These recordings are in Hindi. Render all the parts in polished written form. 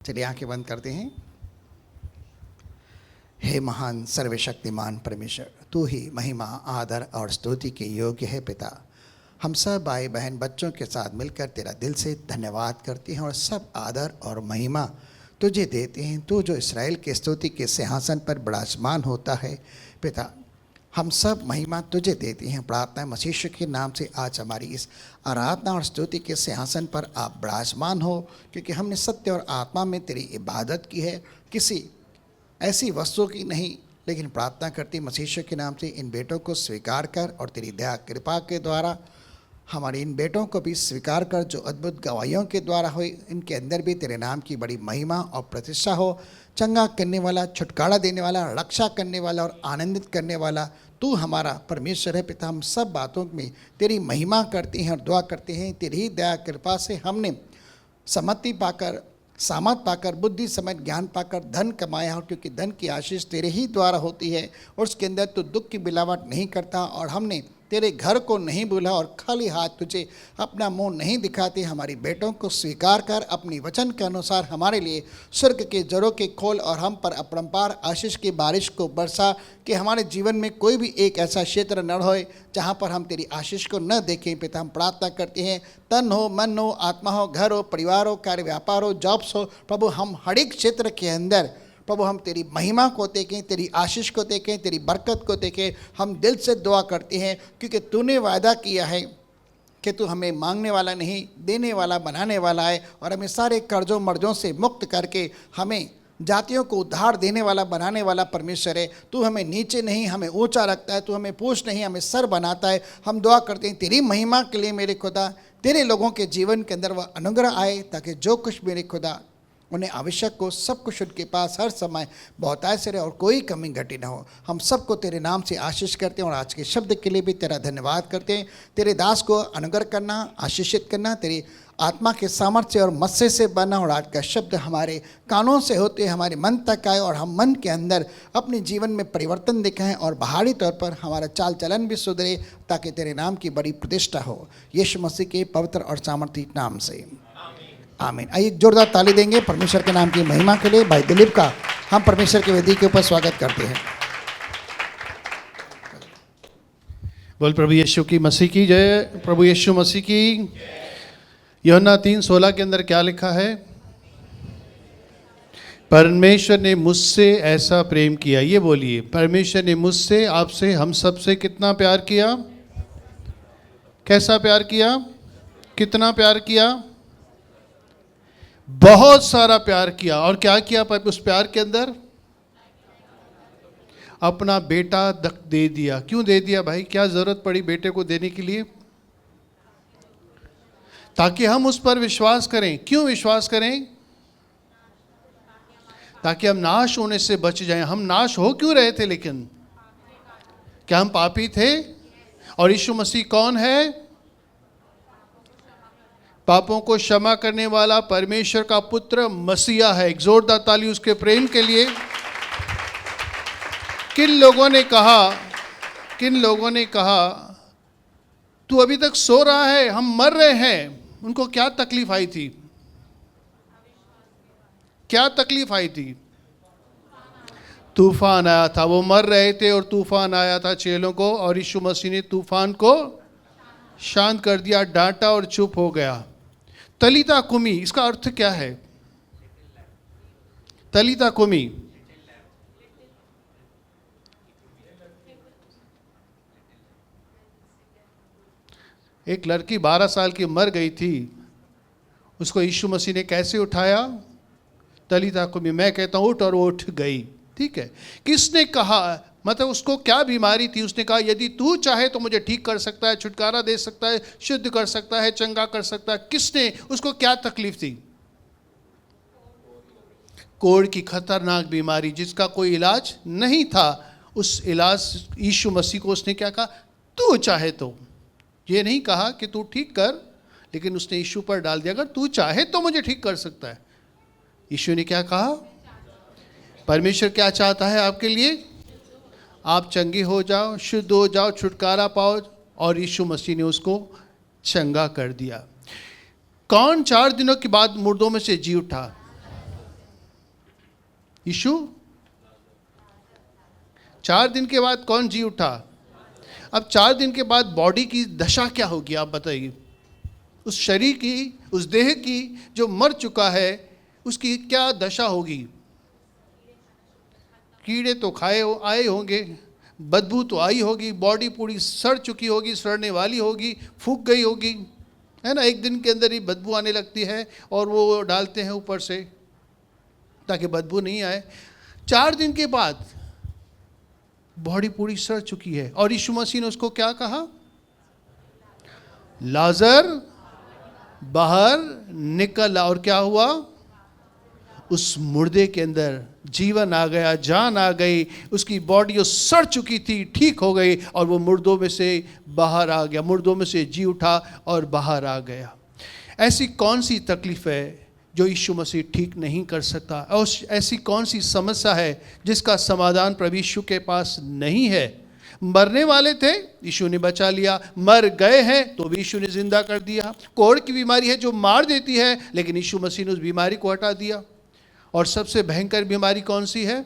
चलिए आंखें बंद करते हैं। हे महान सर्वशक्तिमान परमेश्वर, तू ही महिमा, आदर और स्तुति के योग्य है पिता। हम सब भाई बहन बच्चों के साथ मिलकर तेरा दिल से धन्यवाद करते हैं और सब आदर और महिमा तुझे देते हैं। तू जो इस्राएल के स्तुति के सिंहासन पर विराजमान होता है पिता, हम सब महिमा तुझे देते हैं। प्रार्थना मसीह यीशु के नाम से आज हमारी इस आराधना और स्तुति के सिंहासन पर आप विराजमान हो, क्योंकि हमने सत्य और आत्मा में तेरी इबादत की है, किसी ऐसी वस्तु की नहीं। लेकिन प्रार्थना करती मसीह यीशु के नाम से इन बेटों को स्वीकार कर और तेरी दया कृपा के द्वारा हमारे इन बेटों को भी स्वीकार कर, जो अद्भुत गवाहियों के द्वारा हो, इनके अंदर भी तेरे नाम की बड़ी महिमा और प्रतिष्ठा हो। चंगा करने वाला, छुटकारा देने वाला, रक्षा करने वाला और आनंदित करने वाला तू हमारा परमेश्वर है पिता। हम सब बातों में तेरी महिमा करते हैं और दुआ करते हैं। तेरी ही दया कृपा से हमने सम्मति पाकर, सामर्थ पाकर, बुद्धि समझ ज्ञान पाकर धन कमाया हो, क्योंकि धन की आशीष तेरे ही द्वारा होती है और उसके अंदर तू दुख की मिलावट नहीं करता। और हमने तेरे घर को नहीं भूला और खाली हाथ तुझे अपना मुंह नहीं दिखाते। हमारी बेटों को स्वीकार कर अपनी वचन के अनुसार हमारे लिए स्वर्ग के जरों के खोल और हम पर अपरंपार आशीष की बारिश को बरसा, कि हमारे जीवन में कोई भी एक ऐसा क्षेत्र न होए जहाँ पर हम तेरी आशीष को न देखें पिता। हम प्रार्थना करते हैं, तन हो, मन हो, आत्मा हो, घर हो, परिवार हो, कार्य व्यापार हो, जॉब्स हो, प्रभु हम हर एक क्षेत्र के अंदर प्रभु हम तेरी महिमा को देखें, तेरी आशीष को देखें, तेरी बरकत को देखें। हम दिल से दुआ करते हैं, क्योंकि तूने वायदा किया है कि तू हमें मांगने वाला नहीं देने वाला बनाने वाला है, और हमें सारे कर्जों मर्जों से मुक्त करके हमें जातियों को उद्धार देने वाला बनाने वाला परमेश्वर है। तू हमें नीचे नहीं हमें ऊंचा रखता है, तू हमें पूंछ नहीं हमें सर बनाता है। हम दुआ करते हैं तेरी महिमा के लिए मेरे खुदा, तेरे लोगों के जीवन के अंदर वह अनुग्रह आए, ताकि जो कुछ मेरे खुदा उन्हें आवश्यक हो सब कुछ उनके पास हर समय बहुतायत से रहे और कोई कमी घटी ना हो। हम सबको तेरे नाम से आशीष करते हैं और आज के शब्द के लिए भी तेरा धन्यवाद करते हैं। तेरे दास को अनुग्रह करना, आशीषित करना, तेरी आत्मा के सामर्थ्य और मत्स्य से बनना, और आज का शब्द हमारे कानों से होते हमारे मन तक आए और हम मन के अंदर अपने जीवन में परिवर्तन दिखाएं और बाहरी तौर पर हमारा चाल चलन भी सुधरे, ताकि तेरे नाम की बड़ी प्रतिष्ठा हो। यीशु मसीह के पवित्र और सामर्थी नाम से आमीन। आइए जोरदार ताली देंगे परमेश्वर के नाम की महिमा के लिए। भाई दिलीप का हम परमेश्वर की वेदी के ऊपर स्वागत करते हैं। बोल प्रभु यीशु की मसीह की जय। प्रभु यीशु मसीह की। यूहन्ना 3:16 के अंदर क्या लिखा है? परमेश्वर ने मुझसे ऐसा प्रेम किया। ये बोलिए, परमेश्वर ने मुझसे, आपसे, हम सब से कितना प्यार किया? कैसा प्यार किया? कितना प्यार किया? बहुत सारा प्यार किया। और क्या किया उस प्यार के अंदर? अपना बेटा दे दिया। क्यों दे दिया भाई? क्या जरूरत पड़ी बेटे को देने के लिए? ताकि हम उस पर विश्वास करें। क्यों विश्वास करें? ताकि हम नाश होने से बच जाएं। हम नाश हो क्यों रहे थे? लेकिन क्या हम पापी थे? और यीशु मसीह कौन है? पापों को क्षमा करने वाला परमेश्वर का पुत्र मसीहा है। एक जोरदार ताली उसके प्रेम के लिए। किन लोगों ने कहा तू अभी तक सो रहा है, हम मर रहे हैं। उनको क्या तकलीफ आई थी? क्या तकलीफ आई थी? तूफान आया था। वो मर रहे थे और तूफान आया था चेलों को, और यीशु मसीह ने तूफान को शांत कर दिया, डांटा और चुप हो गया। तलीता कुमी, इसका अर्थ क्या है? तलीता कुमी एक लड़की 12 साल की मर गई थी, उसको यीशु मसीह ने कैसे उठाया? तलीता कुमी। मैं कहता हूं उठ, और वो उठ गई। ठीक है। किसने कहा? मतलब उसको क्या बीमारी थी? उसने कहा यदि तू चाहे तो मुझे ठीक कर सकता है, छुटकारा दे सकता है, शुद्ध कर सकता है, चंगा कर सकता है। किसने? उसको क्या तकलीफ थी? कोढ़ की खतरनाक बीमारी जिसका कोई इलाज नहीं था। उस इलाज यीशु मसीह को उसने क्या कहा? तू चाहे तो। ये नहीं कहा कि तू ठीक कर, लेकिन उसने यीशु पर डाल दिया, अगर तू चाहे तो मुझे ठीक कर सकता है। यीशु ने क्या कहा? परमेश्वर क्या चाहता है आपके लिए? आप चंगे हो जाओ, शुद्ध हो जाओ, छुटकारा पाओ, और यीशु मसीह ने उसको चंगा कर दिया। कौन 4 दिनों के बाद मुर्दों में से जी उठा? यीशु 4 दिन के बाद कौन जी उठा? अब 4 दिन के बाद बॉडी की दशा क्या होगी आप बताइए? उस शरीर की, उस देह की जो मर चुका है, उसकी क्या दशा होगी? कीड़े तो आए होंगे, बदबू तो आई होगी, बॉडी पूरी सड़ चुकी होगी, सड़ने वाली होगी, फूक गई होगी, है ना। 1 दिन के अंदर ही बदबू आने लगती है और वो डालते हैं ऊपर से ताकि बदबू नहीं आए। 4 दिन के बाद बॉडी पूरी सड़ चुकी है और यीशु मसीह ने उसको क्या कहा? लाजर बाहर निकल। और क्या हुआ? उस मुर्दे के अंदर जीवन आ गया, जान आ गई, उसकी बॉडी जो सड़ चुकी थी ठीक हो गई और वो मुर्दों में से बाहर आ गया, मुर्दों में से जी उठा और बाहर आ गया। ऐसी कौन सी तकलीफ है जो यीशु मसीह ठीक नहीं कर सकता? और ऐसी कौन सी समस्या है जिसका समाधान प्रभु यीशु के पास नहीं है? मरने वाले थे, यीशु ने बचा लिया। मर गए हैं तो भी यीशु ने जिंदा कर दिया। कोढ़ की बीमारी है जो मार देती है, लेकिन यीशु मसीह ने उस बीमारी को हटा दिया। और सबसे भयंकर बीमारी कौन सी है?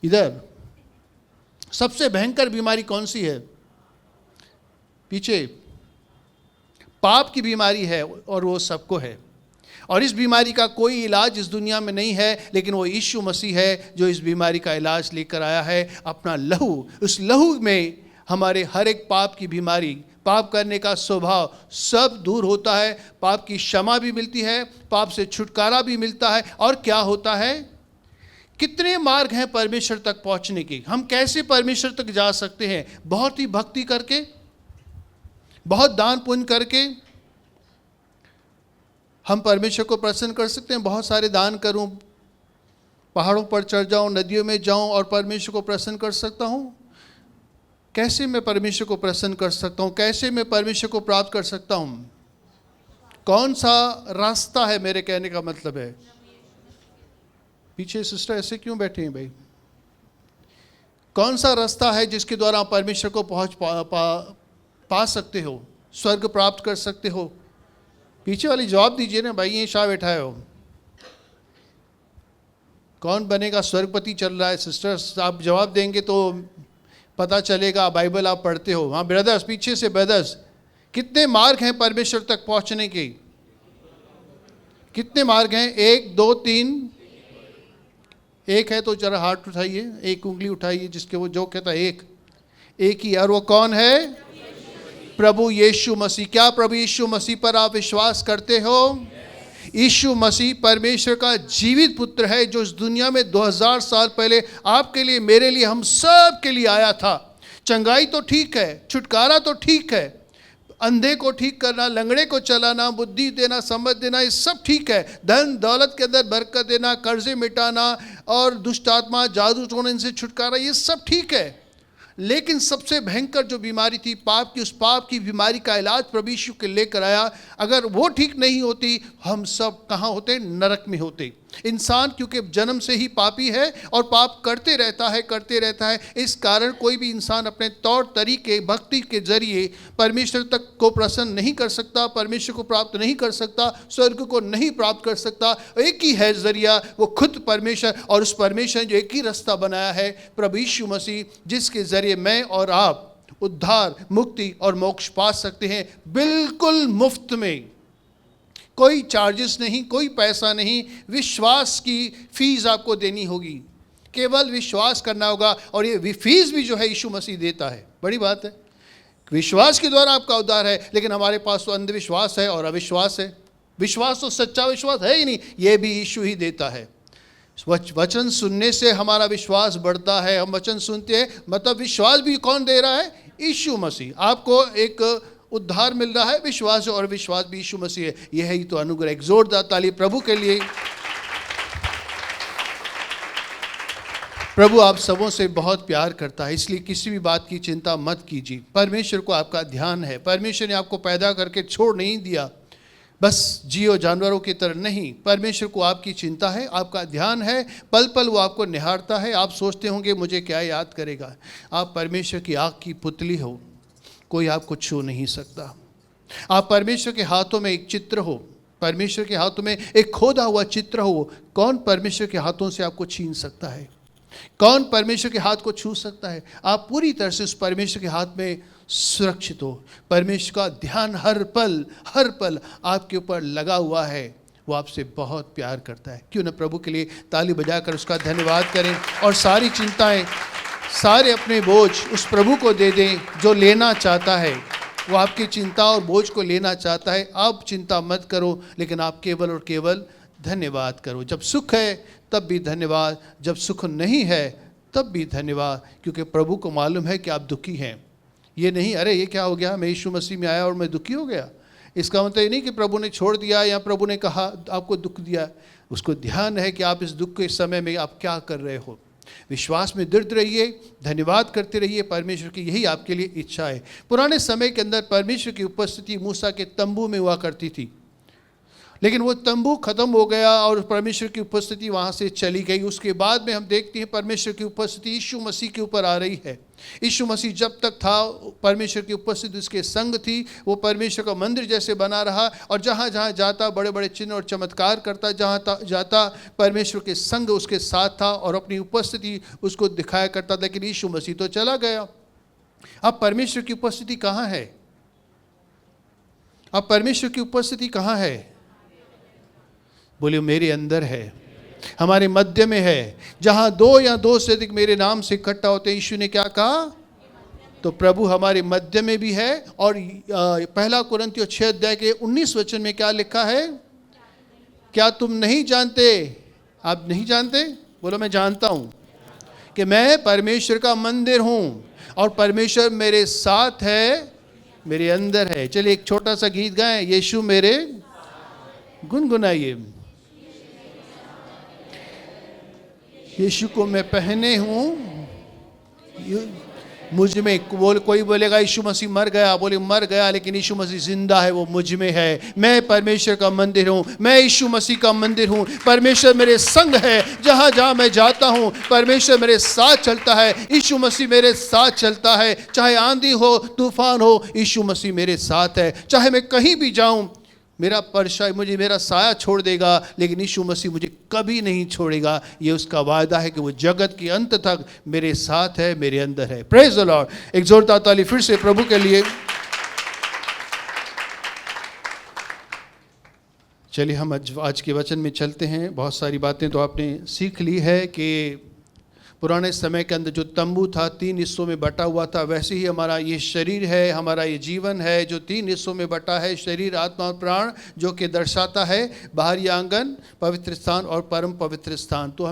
इधर सबसे भयंकर बीमारी कौन सी है? पीछे पाप की बीमारी है और वो सबको है। और इस बीमारी का कोई इलाज इस दुनिया में नहीं है, लेकिन वो यीशु मसीह है जो इस बीमारी का इलाज लेकर आया है। अपना लहू, उस लहू में हमारे हर एक पाप की बीमारी, पाप करने का स्वभाव सब दूर होता है। पाप की क्षमा भी मिलती है, पाप से छुटकारा भी मिलता है। और क्या होता है? कितने मार्ग हैं परमेश्वर तक पहुंचने के? हम कैसे परमेश्वर तक जा सकते हैं? बहुत ही भक्ति करके, बहुत दान पुण्य करके हम परमेश्वर को प्रसन्न कर सकते हैं। बहुत सारे दान करूं, पहाड़ों पर चढ़ जाऊं, नदियों में जाऊं और परमेश्वर को प्रसन्न कर सकता हूं? कैसे मैं परमेश्वर को प्रसन्न कर सकता हूं? कैसे मैं परमेश्वर को प्राप्त कर सकता हूं? कौन सा रास्ता है? मेरे कहने का मतलब है, पीछे सिस्टर ऐसे क्यों बैठे हैं भाई? कौन सा रास्ता है जिसके द्वारा आप परमेश्वर को पहुंच पा सकते हो, स्वर्ग प्राप्त कर सकते हो? पीछे वाली जवाब दीजिए ना भाई, ये शाह बैठा है हो। कौन बनेगा स्वर्गपति चल रहा है? सिस्टर्स आप जवाब देंगे तो पता चलेगा, बाइबल आप पढ़ते हो। हाँ ब्रदर्स, पीछे से ब्रदर्स, कितने मार्ग हैं परमेश्वर तक पहुंचने के? कितने मार्ग हैं? 1 2 3। एक है तो जरा हाथ उठाइए, एक उंगली उठाइए जिसके वो जो कहता है एक ही। और वो कौन है? प्रभु यीशु मसीह। क्या प्रभु यीशु मसीह पर आप विश्वास करते हो? यीशु मसीह परमेश्वर का जीवित पुत्र है जो इस दुनिया में 2000 साल पहले आपके लिए, मेरे लिए, हम सब के लिए आया था। चंगाई तो ठीक है, छुटकारा तो ठीक है, अंधे को ठीक करना, लंगड़े को चलाना, बुद्धि देना, समझ देना, ये सब ठीक है। धन दौलत के अंदर बरकत देना, कर्जे मिटाना और दुष्ट आत्मा, जादू टोने से छुटकारा, ये सब ठीक है। लेकिन सबसे भयंकर जो बीमारी थी पाप की, उस पाप की बीमारी का इलाज प्रभु यीशु के लेकर आया। अगर वो ठीक नहीं होती, हम सब कहाँ होते? नरक में होते। इंसान क्योंकि जन्म से ही पापी है और पाप करते रहता है। इस कारण कोई भी इंसान अपने तौर तरीके, भक्ति के जरिए परमेश्वर तक को प्रसन्न नहीं कर सकता, परमेश्वर को प्राप्त नहीं कर सकता, स्वर्ग को नहीं प्राप्त कर सकता। एक ही है जरिया, वो खुद परमेश्वर। और उस परमेश्वर ने जो एक ही रास्ता बनाया है, प्रभु यीशु मसीह, जिसके जरिए मैं और आप उद्धार, मुक्ति और मोक्ष पा सकते हैं, बिल्कुल मुफ्त में। कोई चार्जेस नहीं, कोई पैसा नहीं, विश्वास की फीस आपको देनी होगी, केवल विश्वास करना होगा। और ये फीस भी जो है यीशु मसीह देता है। बड़ी बात है, विश्वास के द्वारा आपका उद्धार है। लेकिन हमारे पास तो अंधविश्वास है और अविश्वास है। विश्वास तो सच्चा विश्वास है ही नहीं, ये भी यीशु ही देता है। वचन सुनने से हमारा विश्वास बढ़ता है। हम वचन सुनते हैं, मतलब विश्वास भी कौन दे रहा है? यीशु मसीह। आपको एक उद्धार मिल रहा है, विश्वास, और विश्वास भी यीशु मसीह है। यह ही तो अनुग्रह। एक जोरदार ताली प्रभु के लिए। प्रभु आप सबों से बहुत प्यार करता है, इसलिए किसी भी बात की चिंता मत कीजिए। परमेश्वर को आपका ध्यान है। परमेश्वर ने आपको पैदा करके छोड़ नहीं दिया बस जियो जानवरों की तरह, नहीं। परमेश्वर को आपकी चिंता है, आपका ध्यान है, पल पल वो आपको निहारता है। आप सोचते होंगे मुझे क्या याद करेगा। आप परमेश्वर की आँख की पुतली हो, कोई आपको छू नहीं सकता। आप परमेश्वर के हाथों में एक चित्र हो, परमेश्वर के हाथों में एक खोदा हुआ चित्र हो, कौन परमेश्वर के हाथों से आपको छीन सकता है? कौन परमेश्वर के हाथ को छू सकता है? आप पूरी तरह से उस परमेश्वर के हाथ में सुरक्षित हो। परमेश्वर का ध्यान हर पल आपके ऊपर लगा हुआ है। वो आपसे बहुत प्यार करता है। क्यों न प्रभु के लिए ताली बजाकर उसका धन्यवाद करें और सारी चिंताएं, सारे अपने बोझ उस प्रभु को दे दें जो लेना चाहता है। वो आपकी चिंता और बोझ को लेना चाहता है। आप चिंता मत करो, लेकिन आप केवल और केवल धन्यवाद करो। जब सुख है तब भी धन्यवाद, जब सुख नहीं है तब भी धन्यवाद, क्योंकि प्रभु को मालूम है कि आप दुखी हैं। ये नहीं अरे ये क्या हो गया, मैं यीशु मसीह में आया और मैं दुखी हो गया। इसका मतलब ये नहीं कि प्रभु ने छोड़ दिया या प्रभु ने कहा आपको दुख दिया। उसको ध्यान है कि आप इस दुख के समय में आप क्या कर रहे हो। विश्वास में दृढ़ रहिए, धन्यवाद करते रहिए। परमेश्वर की यही आपके लिए इच्छा है। पुराने समय के अंदर परमेश्वर की उपस्थिति मूसा के तंबू में हुआ करती थी, लेकिन वो तंबू खत्म हो गया और परमेश्वर की उपस्थिति वहाँ से चली गई। उसके बाद में हम देखते हैं परमेश्वर की उपस्थिति यीशु मसीह के ऊपर आ रही है। यीशु मसीह जब तक था परमेश्वर की उपस्थिति उसके संग थी। वो परमेश्वर का मंदिर जैसे बना रहा और जहाँ जहाँ जाता बड़े बड़े चिन्ह और चमत्कार करता, जहाँ जाता परमेश्वर के संग उसके साथ था और अपनी उपस्थिति उसको दिखाया करता। लेकिन यीशु मसीह तो चला गया। अब परमेश्वर की उपस्थिति कहाँ है? अब परमेश्वर की उपस्थिति कहाँ है? बोलिए मेरे अंदर है, हमारे मध्य में है। जहां दो या दो से अधिक मेरे नाम से इकट्ठा होते हैं, यीशु ने क्या कहा? तो प्रभु हमारे मध्य में भी है। और पहला कुरिन्थियों 6 अध्याय के 19 वचन में क्या लिखा है? क्या तुम नहीं जानते? आप नहीं जानते? बोलो मैं जानता हूं कि मैं परमेश्वर का मंदिर हूं और परमेश्वर मेरे साथ है, मेरे अंदर है। चलिए एक छोटा सा गीत गाएं, यीशु मेरे, गुनगुनाइए। यीशु को मैं पहने हूँ, मुझ में। कोई बोलेगा यीशु मसीह मर गया, बोले मर गया, लेकिन यीशु मसीह जिंदा है, वो मुझ में है। मैं परमेश्वर का मंदिर हूँ, मैं यीशु मसीह का मंदिर हूँ। परमेश्वर मेरे संग है, जहाँ जहाँ मैं जाता हूँ परमेश्वर मेरे साथ चलता है। यीशु मसीह मेरे साथ चलता है, चाहे आंधी हो तूफान हो, यीशु मसीह मेरे साथ है। चाहे मैं कहीं भी जाऊँ, मेरा परछाई मुझे, मेरा साया छोड़ देगा, लेकिन यीशु मसीह मुझे कभी नहीं छोड़ेगा। ये उसका वायदा है कि वो जगत के अंत तक मेरे साथ है, मेरे अंदर है। Praise the Lord. एक जोरदार ताली फिर से प्रभु के लिए। चलिए हम आज के वचन में चलते हैं। बहुत सारी बातें तो आपने सीख ली है कि पुराने समय के अंदर जो तंबू था 3 हिस्सों में बटा हुआ था, वैसे ही हमारा ये शरीर है, हमारा ये जीवन है जो 3 हिस्सों में बटा है, शरीर, आत्मा और प्राण, जो कि दर्शाता है बाहरी आंगन, पवित्र स्थान और परम पवित्र स्थान। तो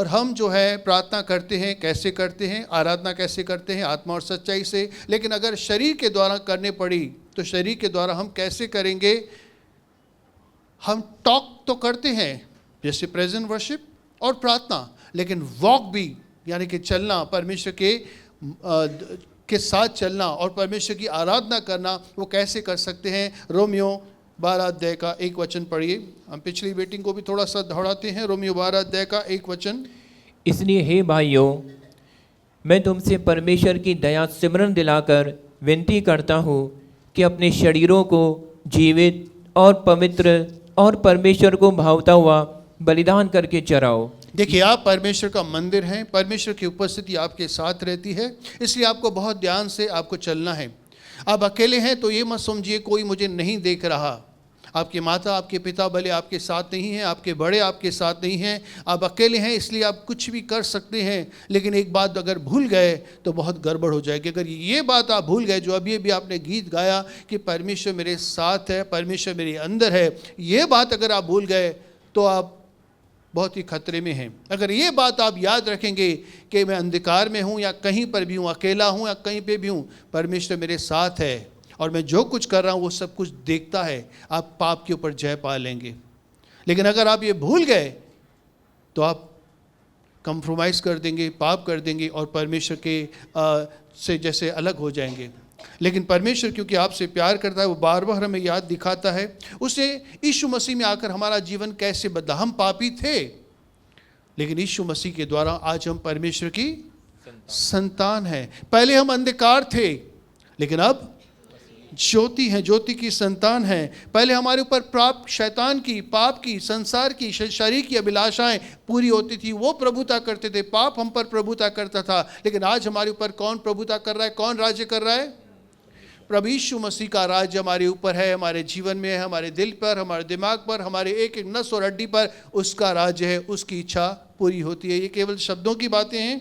हम जो है प्रार्थना करते हैं, कैसे करते हैं, आराधना कैसे करते हैं? आत्मा और सच्चाई से। लेकिन अगर शरीर के द्वारा करने पड़ी तो शरीर के द्वारा हम कैसे करेंगे? हम टॉक तो करते हैं जैसे प्रेजेंट वर्शिप और प्रार्थना, लेकिन वॉक भी यानी कि चलना, परमेश्वर के साथ चलना और परमेश्वर की आराधना करना, वो कैसे कर सकते हैं? रोमियो 12 अध्याय का 1 वचन पढ़िए। हम पिछली मीटिंग को भी थोड़ा सा दोहराते हैं। रोमियो 12 अध्याय का 1 वचन। इसलिए हे भाइयों, मैं तुमसे परमेश्वर की दया सिमरन दिलाकर विनती करता हूँ कि अपने शरीरों को जीवित और पवित्र और परमेश्वर को भावता हुआ बलिदान करके चढ़ाओ। देखिए, आप परमेश्वर का मंदिर हैं, परमेश्वर की उपस्थिति आपके साथ रहती है, इसलिए आपको बहुत ध्यान से आपको चलना है। आप अकेले हैं तो ये मत समझिए कोई मुझे नहीं देख रहा। आपके माता, आपके पिता भले आपके साथ नहीं हैं, आपके बड़े आपके साथ नहीं हैं, आप अकेले हैं, इसलिए आप कुछ भी कर सकते हैं। लेकिन एक बात अगर भूल गए तो बहुत गड़बड़ हो जाएगी। अगर ये बात आप भूल गए, जो अभी अभी आपने गीत गाया कि परमेश्वर मेरे साथ है, परमेश्वर मेरे अंदर है, ये बात अगर आप भूल गए तो आप बहुत ही खतरे में हैं। अगर ये बात आप याद रखेंगे कि मैं अंधकार में हूँ या कहीं पर भी हूँ, अकेला हूँ या कहीं पे भी हूँ, परमेश्वर मेरे साथ है और मैं जो कुछ कर रहा हूँ वो सब कुछ देखता है, आप पाप के ऊपर जय पा लेंगे। लेकिन अगर आप ये भूल गए तो आप कंप्रोमाइज़ कर देंगे, पाप कर देंगे और परमेश्वर के से जैसे अलग हो जाएंगे। लेकिन परमेश्वर क्योंकि आपसे प्यार करता है, वो बार बार हमें याद दिखाता है। उसे यीशु मसीह में आकर हमारा जीवन कैसे बदला। हम पापी थे, लेकिन यीशु मसीह के द्वारा आज हम परमेश्वर की संतान हैं। पहले हम अंधकार थे, लेकिन अब ज्योति हैं, ज्योति की संतान हैं। पहले हमारे ऊपर प्राप्त शैतान की, पाप की, संसार की, शरीर की अभिलाषाएं पूरी होती थी, वो प्रभुता करते थे, पाप हम पर प्रभुता करता था। लेकिन आज हमारे ऊपर कौन प्रभुता कर रहा है, कौन राज्य कर रहा है? प्रभु यीशु मसीह का राज्य हमारे ऊपर है, हमारे जीवन में है, हमारे दिल पर, हमारे दिमाग पर, हमारे एक एक नस और हड्डी पर उसका राज्य है, उसकी इच्छा पूरी होती है। ये केवल शब्दों की बातें हैं।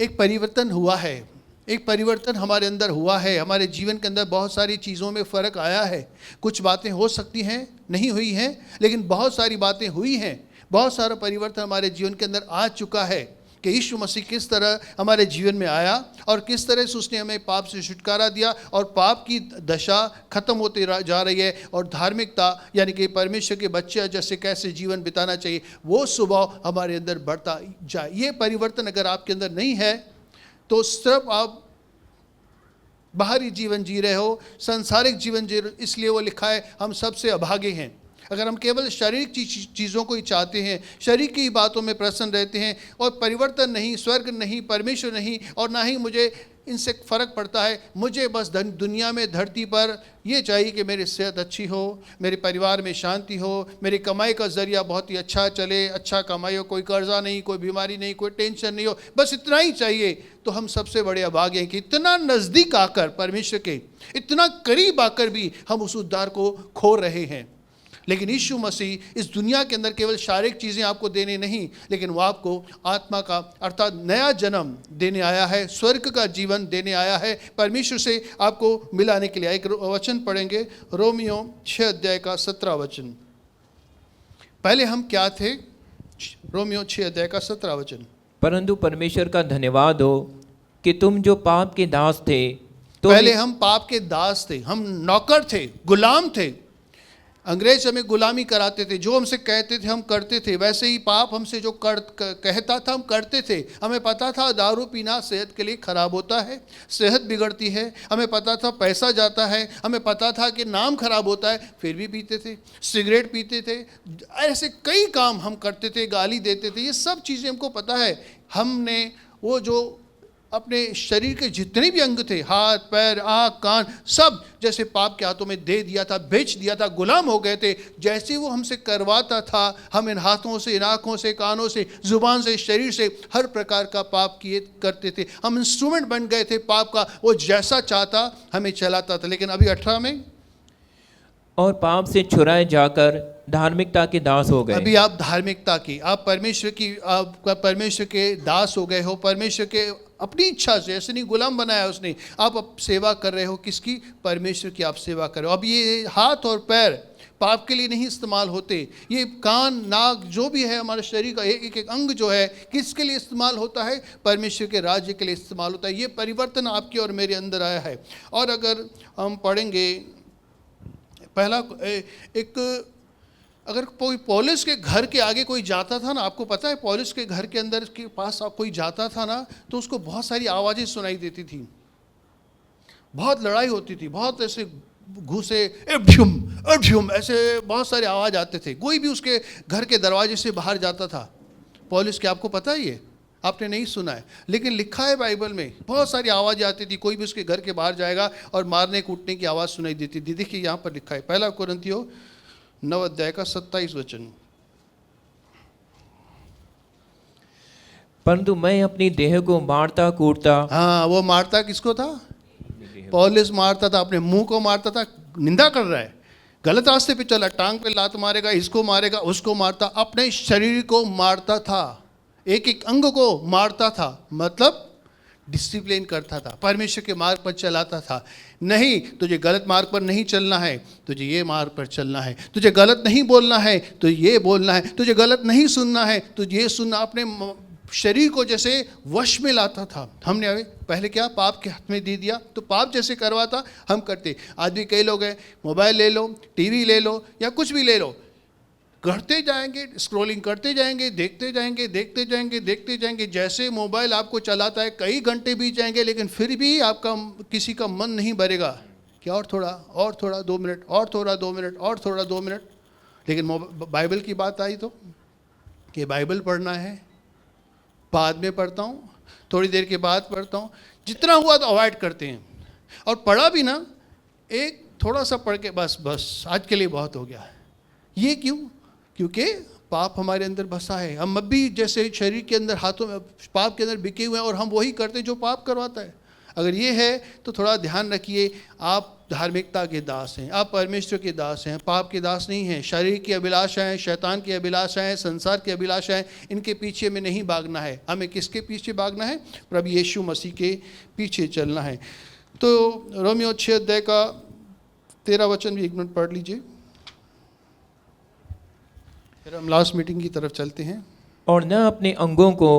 एक परिवर्तन हुआ है, एक परिवर्तन हमारे अंदर हुआ है, हमारे जीवन के अंदर बहुत सारी चीज़ों में फ़र्क आया है। कुछ बातें हो सकती हैं नहीं हुई हैं, लेकिन बहुत सारी बातें हुई हैं। बहुत सारा परिवर्तन हमारे जीवन के अंदर आ चुका है कि यीशु मसीह किस तरह हमारे जीवन में आया और किस तरह से उसने हमें पाप से छुटकारा दिया और पाप की दशा खत्म होती जा रही है और धार्मिकता यानी कि परमेश्वर के बच्चे जैसे कैसे जीवन बिताना चाहिए वो स्वभाव हमारे अंदर बढ़ता जाए। ये परिवर्तन अगर आपके अंदर नहीं है तो सिर्फ आप बाहरी जीवन जी रहे हो, सांसारिक जीवन जी रहे हो। इसलिए वो लिखा है हम सबसे अभागे हैं। अगर हम केवल शारीरिक चीज़ों को ही चाहते हैं, शरीर की बातों में प्रसन्न रहते हैं और परिवर्तन नहीं, स्वर्ग नहीं, परमेश्वर नहीं और ना ही मुझे इनसे फ़र्क पड़ता है, मुझे बस दुनिया में धरती पर ये चाहिए कि मेरी सेहत अच्छी हो, मेरे परिवार में शांति हो, मेरी कमाई का ज़रिया बहुत ही अच्छा चले, अच्छा कमाई हो, कोई कर्जा नहीं, कोई बीमारी नहीं, कोई टेंशन नहीं हो, बस इतना ही चाहिए, तो हम सबसे बड़े अभागे हैं कि इतना नज़दीक आकर परमेश्वर के, इतना करीब आकर भी हम उस उद्धार को खो रहे हैं। लेकिन यीशु मसीह इस दुनिया के अंदर केवल शारीरिक चीज़ें आपको देने नहीं, लेकिन वो आपको आत्मा का अर्थात नया जन्म देने आया है, स्वर्ग का जीवन देने आया है, परमेश्वर से आपको मिलाने के लिए। एक वचन पढ़ेंगे, रोमियो 6 अध्याय का 17 वचन। पहले हम क्या थे? रोमियो 6 अध्याय का 17 वचन। परंतु परमेश्वर का धन्यवाद हो कि तुम जो पाप के दास थे, तो पहले हम पाप के दास थे, हम नौकर थे, गुलाम थे। अंग्रेज हमें गुलामी कराते थे, जो हमसे कहते थे हम करते थे, वैसे ही पाप हमसे जो कहता था हम करते थे। हमें पता था दारू पीना सेहत के लिए खराब होता है, सेहत बिगड़ती है, हमें पता था पैसा जाता है, हमें पता था कि नाम खराब होता है, फिर भी पीते थे, सिगरेट पीते थे, ऐसे कई काम हम करते थे, गाली देते थे। ये सब चीज़ें हमको पता है। हमने वो जो अपने शरीर के जितने भी अंग थे, हाथ पैर आँख कान, सब जैसे पाप के हाथों में दे दिया था, बेच दिया था, गुलाम हो गए थे। जैसे वो हमसे करवाता था, हम इन हाथों से, इन आँखों से, कानों से, जुबान से, शरीर से हर प्रकार का पाप किए करते थे। हम इंस्ट्रूमेंट बन गए थे पाप का, वो जैसा चाहता हमें चलाता था। लेकिन अभी 18 में, और पाप से छुड़ाए जाकर धार्मिकता के दास हो गए। अभी आप धार्मिकता की, आप परमेश्वर के दास हो गए हो। परमेश्वर के अपनी इच्छा से, ऐसे नहीं गुलाम बनाया उसने, आप सेवा कर रहे हो। किसकी? परमेश्वर की आप सेवा कर रहे हो। अब ये हाथ और पैर पाप के लिए नहीं इस्तेमाल होते, ये कान नाक जो भी है हमारे शरीर का एक एक अंग जो है किसके लिए इस्तेमाल होता है? परमेश्वर के राज्य के लिए इस्तेमाल होता है। ये परिवर्तन आपके और मेरे अंदर आया है। और अगर हम पढ़ेंगे पहला अगर कोई पौलुस के घर के आगे कोई जाता था ना, आपको पता है पौलुस के घर के अंदर के पास कोई जाता था ना, तो उसको बहुत सारी आवाज़ें सुनाई देती थी, बहुत लड़ाई होती थी, बहुत ऐसे घूसे एभ्युम एभ्युम ऐसे बहुत सारे आवाज़ आते थे। कोई भी उसके घर के दरवाजे से बाहर जाता था पौलुस के, आपको पता है? ये आपने नहीं सुना है, लेकिन लिखा है बाइबल में, बहुत सारी आवाज़ें आती थी। कोई भी उसके घर के बाहर जाएगा और मारने कूटने की आवाज़ सुनाई देती थी। देखिए यहाँ पर लिखा है, पहला कुरिन्थियों 9 अध्याय का 27 वचन। परंतु मैं अपनी देह को मारता कूटता। हाँ, वो मारता किसको था? पौलुस मारता था, अपने मुंह को मारता था। निंदा कर रहा है, गलत रास्ते पे चला, टांग पे लात मारेगा, इसको मारेगा, उसको मारता, अपने शरीर को मारता था, एक एक अंग को मारता था। मतलब डिसिप्लिन करता था, परमेश्वर के मार्ग पर चलाता था। नहीं, तुझे गलत मार्ग पर नहीं चलना है, तुझे ये मार्ग पर चलना है। तुझे गलत नहीं बोलना है तो ये बोलना है। तुझे गलत नहीं सुनना है तो ये सुनना। अपने शरीर को जैसे वश में लाता था। हमने पहले क्या? पाप के हाथ में दे दिया, तो पाप जैसे करवाता हम करते। आज भी कई लोग हैं, मोबाइल ले लो, टीवी ले लो या कुछ भी ले लो, करते जाएंगे, स्क्रॉलिंग करते जाएंगे, देखते जाएंगे, देखते जाएंगे, देखते जाएंगे। जैसे मोबाइल आपको चलाता है, कई घंटे बीत जाएंगे, लेकिन फिर भी आपका किसी का मन नहीं भरेगा कि और थोड़ा 2 मिनट, और थोड़ा 2 मिनट, और थोड़ा 2 मिनट। लेकिन बाइबल की बात आई तो कि बाइबल पढ़ना है, बाद में पढ़ता हूँ, थोड़ी देर के बाद पढ़ता हूँ, जितना हुआ तो अवॉइड करते हैं। और पढ़ा भी ना, एक थोड़ा सा पढ़ के बस आज के लिए बहुत हो गया। ये क्यों? क्योंकि पाप हमारे अंदर बसा है। हम अब भी जैसे शरीर के अंदर, हाथों में पाप के अंदर बिके हुए हैं और हम वही करते हैं जो पाप करवाता है। अगर ये है तो थोड़ा ध्यान रखिए, आप धार्मिकता के दास हैं, आप परमेश्वर के दास हैं, पाप के दास नहीं हैं। शरीर की अभिलाषाएं, शैतान की अभिलाषाएं, संसार की अभिलाषाएं, इनके पीछे में नहीं भागना है। हमें किसके पीछे भागना है? प्रभु यीशु मसीह के पीछे चलना है। तो रोमियो 6 अध्याय का 13 वचन भी एक मिनट पढ़ लीजिए, फिर हम लास्ट मीटिंग की तरफ चलते हैं। और न अपने अंगों को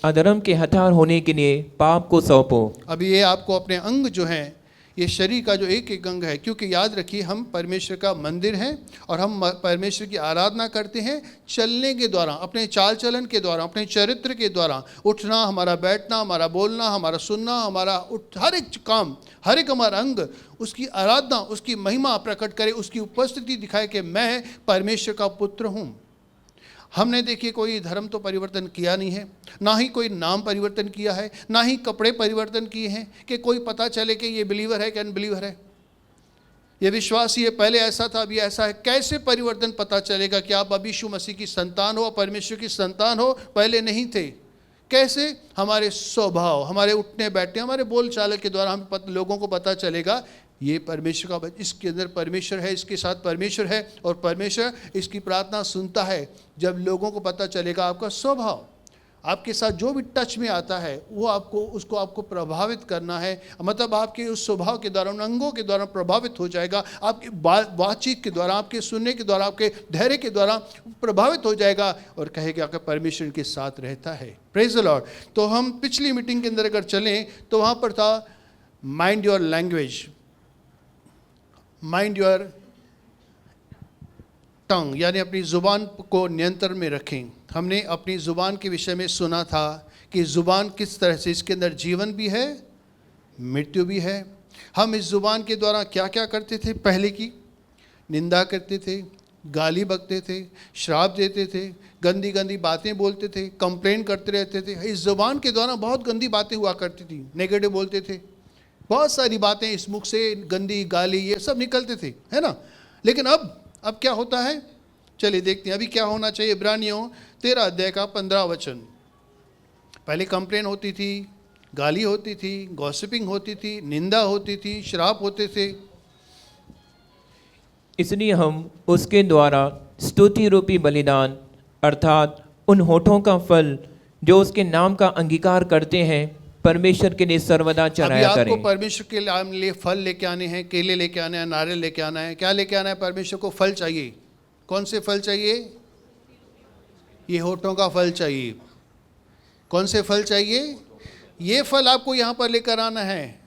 अधर्म के हथियार होने के लिए पाप को सौंपो। अभी ये आपको अपने अंग जो हैं, ये शरीर का जो एक एक अंग है, क्योंकि याद रखिए हम परमेश्वर का मंदिर हैं और हम परमेश्वर की आराधना करते हैं चलने के द्वारा, अपने चाल चलन के द्वारा, अपने चरित्र के द्वारा। उठना, हमारा बैठना, हमारा बोलना, हमारा सुनना, हमारा हर एक काम, हर एक हमारा अंग उसकी आराधना, उसकी महिमा प्रकट करे, उसकी उपस्थिति दिखाए कि मैं परमेश्वर का पुत्र हूँ। हमने देखिए कोई धर्म तो परिवर्तन किया नहीं है, ना ही कोई नाम परिवर्तन किया है, ना ही कपड़े परिवर्तन किए हैं कि कोई पता चले कि ये बिलीवर है कि अनबिलीवर है, ये विश्वासी है, पहले ऐसा था अभी ऐसा है। कैसे परिवर्तन पता चलेगा कि आप अभी यीशु मसीह की संतान हो, परमेश्वर की संतान हो? पहले नहीं थे। कैसे? हमारे स्वभाव, हमारे उठने बैठने, हमारे बोल चाल के द्वारा हम लोगों को पता चलेगा ये परमेश्वर का, इसके अंदर परमेश्वर है, इसके साथ परमेश्वर है और परमेश्वर इसकी प्रार्थना सुनता है। जब लोगों को पता चलेगा आपका स्वभाव, आपके साथ जो भी टच में आता है वो आपको प्रभावित करना है, मतलब आपके उस स्वभाव के द्वारा, उन अंगों के द्वारा प्रभावित हो जाएगा, आपकी बातचीत के द्वारा, आपके सुनने के द्वारा, आपके धैर्य के द्वारा प्रभावित हो जाएगा और कहेगा कि परमेश्वर के साथ रहता है। Praise the Lord. तो हम पिछली मीटिंग के अंदर अगर चलें तो वहाँ पर था mind your language, mind your tongue, यानी अपनी ज़ुबान को नियंत्रण में रखें। हमने अपनी ज़ुबान के विषय में सुना था कि ज़ुबान किस तरह से, इसके अंदर जीवन भी है, मृत्यु भी है। हम इस ज़ुबान के द्वारा क्या क्या करते थे? पहले की निंदा करते थे, गाली बकते थे, श्राप देते थे, गंदी गंदी बातें बोलते थे, कंप्लेन करते रहते थे। इस ज़ुबान के द्वारा बहुत गंदी बातें हुआ करती थी, नेगेटिव बोलते थे, बहुत सारी बातें इस मुख से, गंदी गाली ये सब निकलते थे, है ना। लेकिन अब क्या होता है? चलिए देखते हैं अभी क्या होना चाहिए। इब्रानियों 13 अध्याय का 15 वचन। पहले कंप्लेन होती थी, गाली होती थी, गॉसिपिंग होती थी, निंदा होती थी, श्राप होते थे। इसलिए हम उसके द्वारा स्तुति रूपी बलिदान अर्थात उन होठों का फल जो उसके नाम का अंगीकार करते हैं परमेश्वर के लिए सर्वदा चढ़ाया अभी करें। आपको परमेश्वर के लिए फल लेके आने हैं, केले लेके आने हैं, नारियल लेके आना है। क्या लेके आना है? परमेश्वर को फल चाहिए। कौन से फल चाहिए? ये होठों का फल चाहिए। कौन से फल चाहिए? ये फल आपको यहाँ पर लेकर आना है।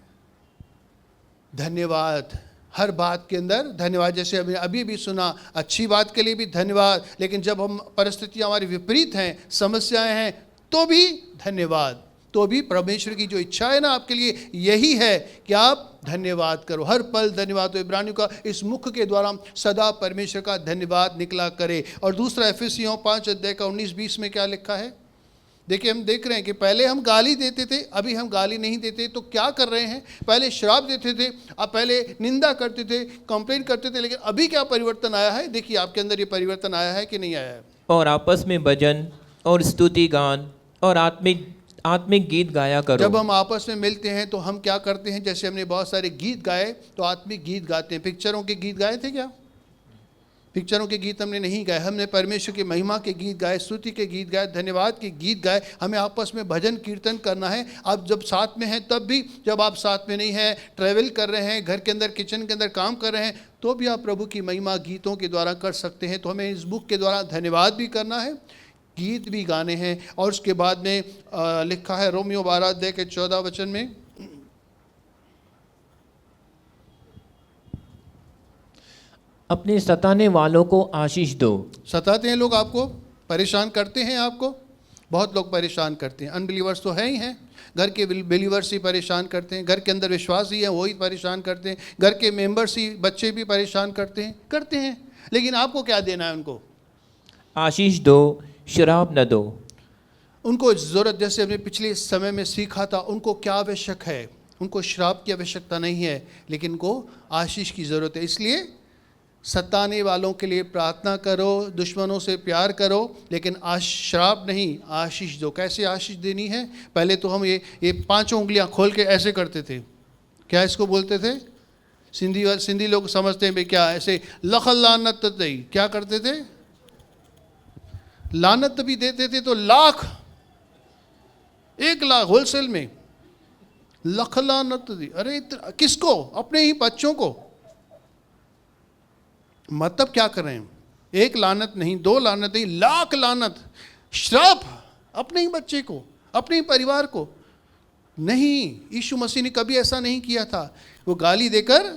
धन्यवाद, हर बात के अंदर धन्यवाद। जैसे अभी भी सुना, अच्छी बात के लिए भी धन्यवाद, लेकिन जब हम परिस्थितियाँ हमारी विपरीत हैं, समस्याएं हैं, तो भी धन्यवाद। तो भी परमेश्वर की जो इच्छा है ना आपके लिए यही है कि आप धन्यवाद करो, हर पल धन्यवाद। तो इब्रानियों का इस मुख के द्वारा सदा परमेश्वर का धन्यवाद निकला करे। और दूसरा एफिसियों 5 अध्याय का 19-20 में क्या लिखा है? देखिए, हम देख रहे हैं कि पहले हम गाली देते थे, अभी हम गाली नहीं देते। तो क्या कर रहे हैं? पहले श्राप देते थे, अब पहले निंदा करते थे, कंप्लेन करते थे, लेकिन अभी क्या परिवर्तन आया है? देखिए आपके अंदर ये परिवर्तन आया है कि नहीं आया है? और आपस में भजन और स्तुति गान और आत्मिक गीत गाया करो। जब हम आपस में मिलते हैं तो हम क्या करते हैं? जैसे हमने बहुत सारे गीत गाए, तो आत्मिक गीत गाते हैं। पिक्चरों के गीत गाए थे क्या? पिक्चरों के गीत हमने नहीं गाए। हमने परमेश्वर की महिमा के गीत गाए, स्तुति के गीत गाए, धन्यवाद के गीत गाए। हमें आपस में भजन कीर्तन करना है। आप जब साथ में हैं तब भी, जब आप साथ में नहीं हैं, ट्रैवल कर रहे हैं, घर के अंदर, किचन के अंदर काम कर रहे हैं, तो भी आप प्रभु की महिमा गीतों के द्वारा कर सकते हैं। तो हमें इस बुक के द्वारा धन्यवाद भी करना है, गीत भी गाने हैं। और उसके बाद में लिखा है रोमियो 12 अध्याय के 14 वचन में, अपने सताने वालों को आशीष दो। सताते हैं लोग आपको, परेशान करते हैं आपको, बहुत लोग परेशान करते हैं। अनबिलीवर्स तो है ही हैं, घर के बिलीवर्स ही परेशान करते हैं, घर के अंदर विश्वास ही है वही परेशान करते हैं, घर के मेंबर्स ही, बच्चे भी परेशान करते हैं। लेकिन आपको क्या देना है? उनको आशीष दो, शराब न दो। उनको ज़रूरत, जैसे हमने पिछले समय में सीखा था, उनको क्या आवश्यक है? उनको श्राप की आवश्यकता नहीं है, लेकिन उनको आशीष की ज़रूरत है। इसलिए सताने वालों के लिए प्रार्थना करो, दुश्मनों से प्यार करो, लेकिन श्राप नहीं, आशीष दो। कैसे आशीष देनी है? पहले तो हम ये 5 उंगलियां खोल के ऐसे करते थे। क्या इसको बोलते थे? सिंधी लोग समझते हैं भाई क्या, ऐसे लख लानत दई, क्या करते थे? लानत भी देते थे तो लाख, 1 लाख होलसेल में, लख लानत दी। अरे किसको? अपने ही बच्चों को। मतलब क्या कर रहे हैं? 1 लानत नहीं, 2 लानत नहीं, लाख लानत, श्राप अपने ही बच्चे को, अपने ही परिवार को। नहीं, यीशु मसीह ने कभी ऐसा नहीं किया था। वो गाली देकर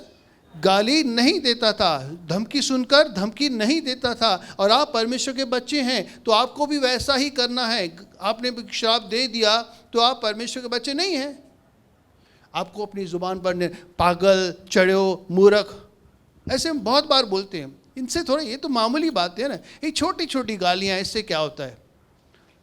गाली नहीं देता था, धमकी सुनकर धमकी नहीं देता था। और आप परमेश्वर के बच्चे हैं तो आपको भी वैसा ही करना है। आपने श्राप दे दिया तो आप परमेश्वर के बच्चे नहीं हैं। आपको अपनी जुबान पर पागल, चढ़ो, मूर्ख, ऐसे हम बहुत बार बोलते हैं। इनसे थोड़ा, ये तो मामूली बात है ना, ये छोटी छोटी गालियां, इससे क्या होता है?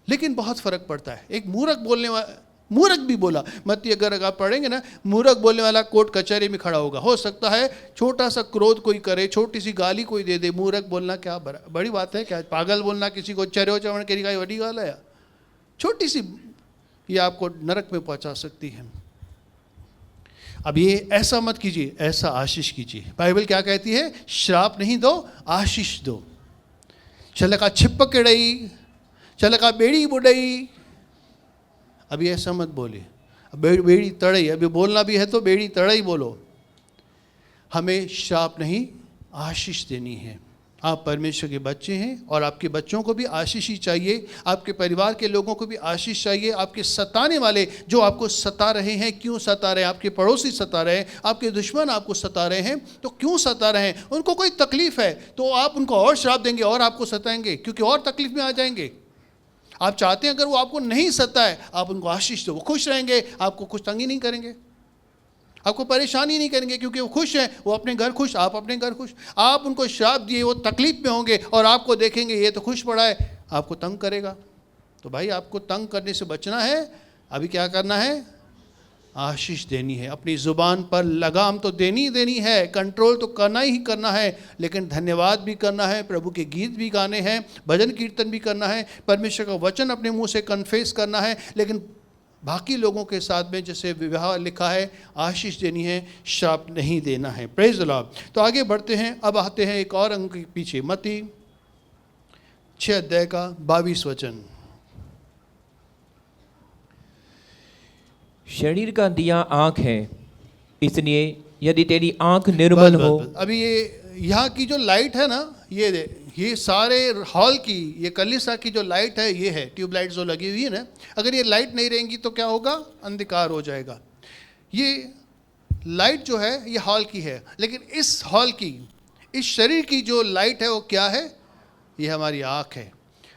लेकिन बहुत फर्क पड़ता है। एक मूर्ख बोलने वाला, मूर्ख भी बोला, मत्ती अगर आप पढ़ेंगे ना, मूर्ख बोलने वाला कोर्ट कचहरी में खड़ा होगा। हो सकता है छोटा सा क्रोध कोई करे, छोटी सी गाली कोई दे दे। मूर्ख बोलना क्या बड़ी बात है क्या? पागल बोलना किसी को, चरो चवण के लिए बड़ी गाल है? छोटी सी ये आपको नरक में पहुंचा सकती है। अब ये ऐसा मत कीजिए, ऐसा आशीष कीजिए। बाइबल क्या कहती है? श्राप नहीं दो, आशीष दो। चलका छिपक रही, चलका बेड़ी बुडई। अभी ऐसा मत बोले, बेड़ी तड़ई। अभी बोलना भी है तो बेड़ी तड़ई बोलो। हमें श्राप नहीं, आशीष देनी है। आप परमेश्वर के बच्चे हैं और आपके बच्चों को भी आशीष ही चाहिए, आपके परिवार के लोगों को भी आशीष चाहिए। आपके सताने वाले जो आपको सता रहे हैं, क्यों सता रहे हैं? आपके पड़ोसी सता रहे हैं, आपके दुश्मन आपको सता रहे हैं, तो क्यों सता रहे हैं? उनको कोई तकलीफ है तो आप उनको और श्राप देंगे और आपको सताएंगे, क्योंकि और तकलीफ में आ जाएंगे। आप चाहते हैं अगर वो आपको नहीं सताए, आप उनको आशीष दो, वो खुश रहेंगे, आपको कुछ तंगी नहीं करेंगे, आपको परेशानी नहीं करेंगे, क्योंकि वो खुश हैं, वो अपने घर खुश, आप अपने घर खुश। आप उनको श्राप दिए, वो तकलीफ में होंगे और आपको देखेंगे ये तो खुश पड़ा है, आपको तंग करेगा। तो भाई आपको तंग करने से बचना है। अभी क्या करना है? आशीष देनी है। अपनी ज़ुबान पर लगाम तो देनी है, कंट्रोल तो करना ही करना है, लेकिन धन्यवाद भी करना है, प्रभु के गीत भी गाने हैं, भजन कीर्तन भी करना है, परमेश्वर का वचन अपने मुंह से कन्फेस करना है। लेकिन बाकी लोगों के साथ में जैसे विवाह लिखा है, आशीष देनी है, श्राप नहीं देना है। Praise the Lord. तो आगे बढ़ते हैं। अब आते हैं एक और अंक के पीछे, मत्ती 6 अध्याय का 22 वचन। शरीर का दिया आँख है, इसलिए यदि तेरी आँख निर्मल हो। अभी ये यहाँ की जो लाइट है ना, ये सारे हॉल की, ये कलीसिया की जो लाइट है, ये है ट्यूबलाइट जो लगी हुई है ना। अगर ये लाइट नहीं रहेंगी तो क्या होगा? अंधकार हो जाएगा। ये लाइट जो है ये हॉल की है, लेकिन इस हॉल की, इस शरीर की जो लाइट है वो क्या है? ये हमारी आँख है।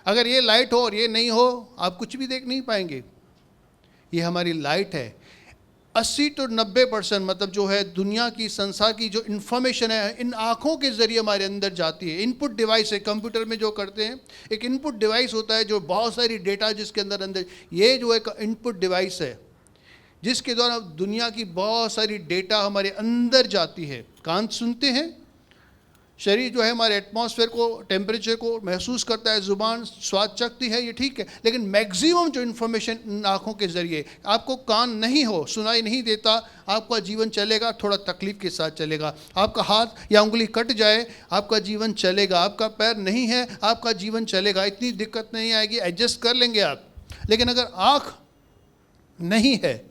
अगर ये लाइट हो और ये नहीं हो, आप कुछ भी देख नहीं पाएंगे। ये हमारी लाइट है। 80 to 90% मतलब जो है दुनिया की, संसार की जो इन्फॉर्मेशन है, इन आँखों के ज़रिए हमारे अंदर जाती है। इनपुट डिवाइस है, कंप्यूटर में जो करते हैं, एक इनपुट डिवाइस होता है जो बहुत सारी डेटा जिसके अंदर ये जो एक इनपुट डिवाइस है जिसके द्वारा दुनिया की बहुत सारी डेटा हमारे अंदर जाती है। कान सुनते हैं, शरीर जो है हमारे एटमॉस्फेयर को, टेम्परेचर को महसूस करता है, ज़ुबान स्वाद चखती है, ये ठीक है। लेकिन मैक्सिमम जो इन्फॉर्मेशन इन आँखों के ज़रिए, आपको कान नहीं हो, सुनाई नहीं देता, आपका जीवन चलेगा थोड़ा तकलीफ के साथ चलेगा। आपका हाथ या उंगली कट जाए, आपका जीवन चलेगा। आपका पैर नहीं है, आपका जीवन चलेगा, इतनी दिक्कत नहीं आएगी, एडजस्ट कर लेंगे आप। लेकिन अगर आँख नहीं है,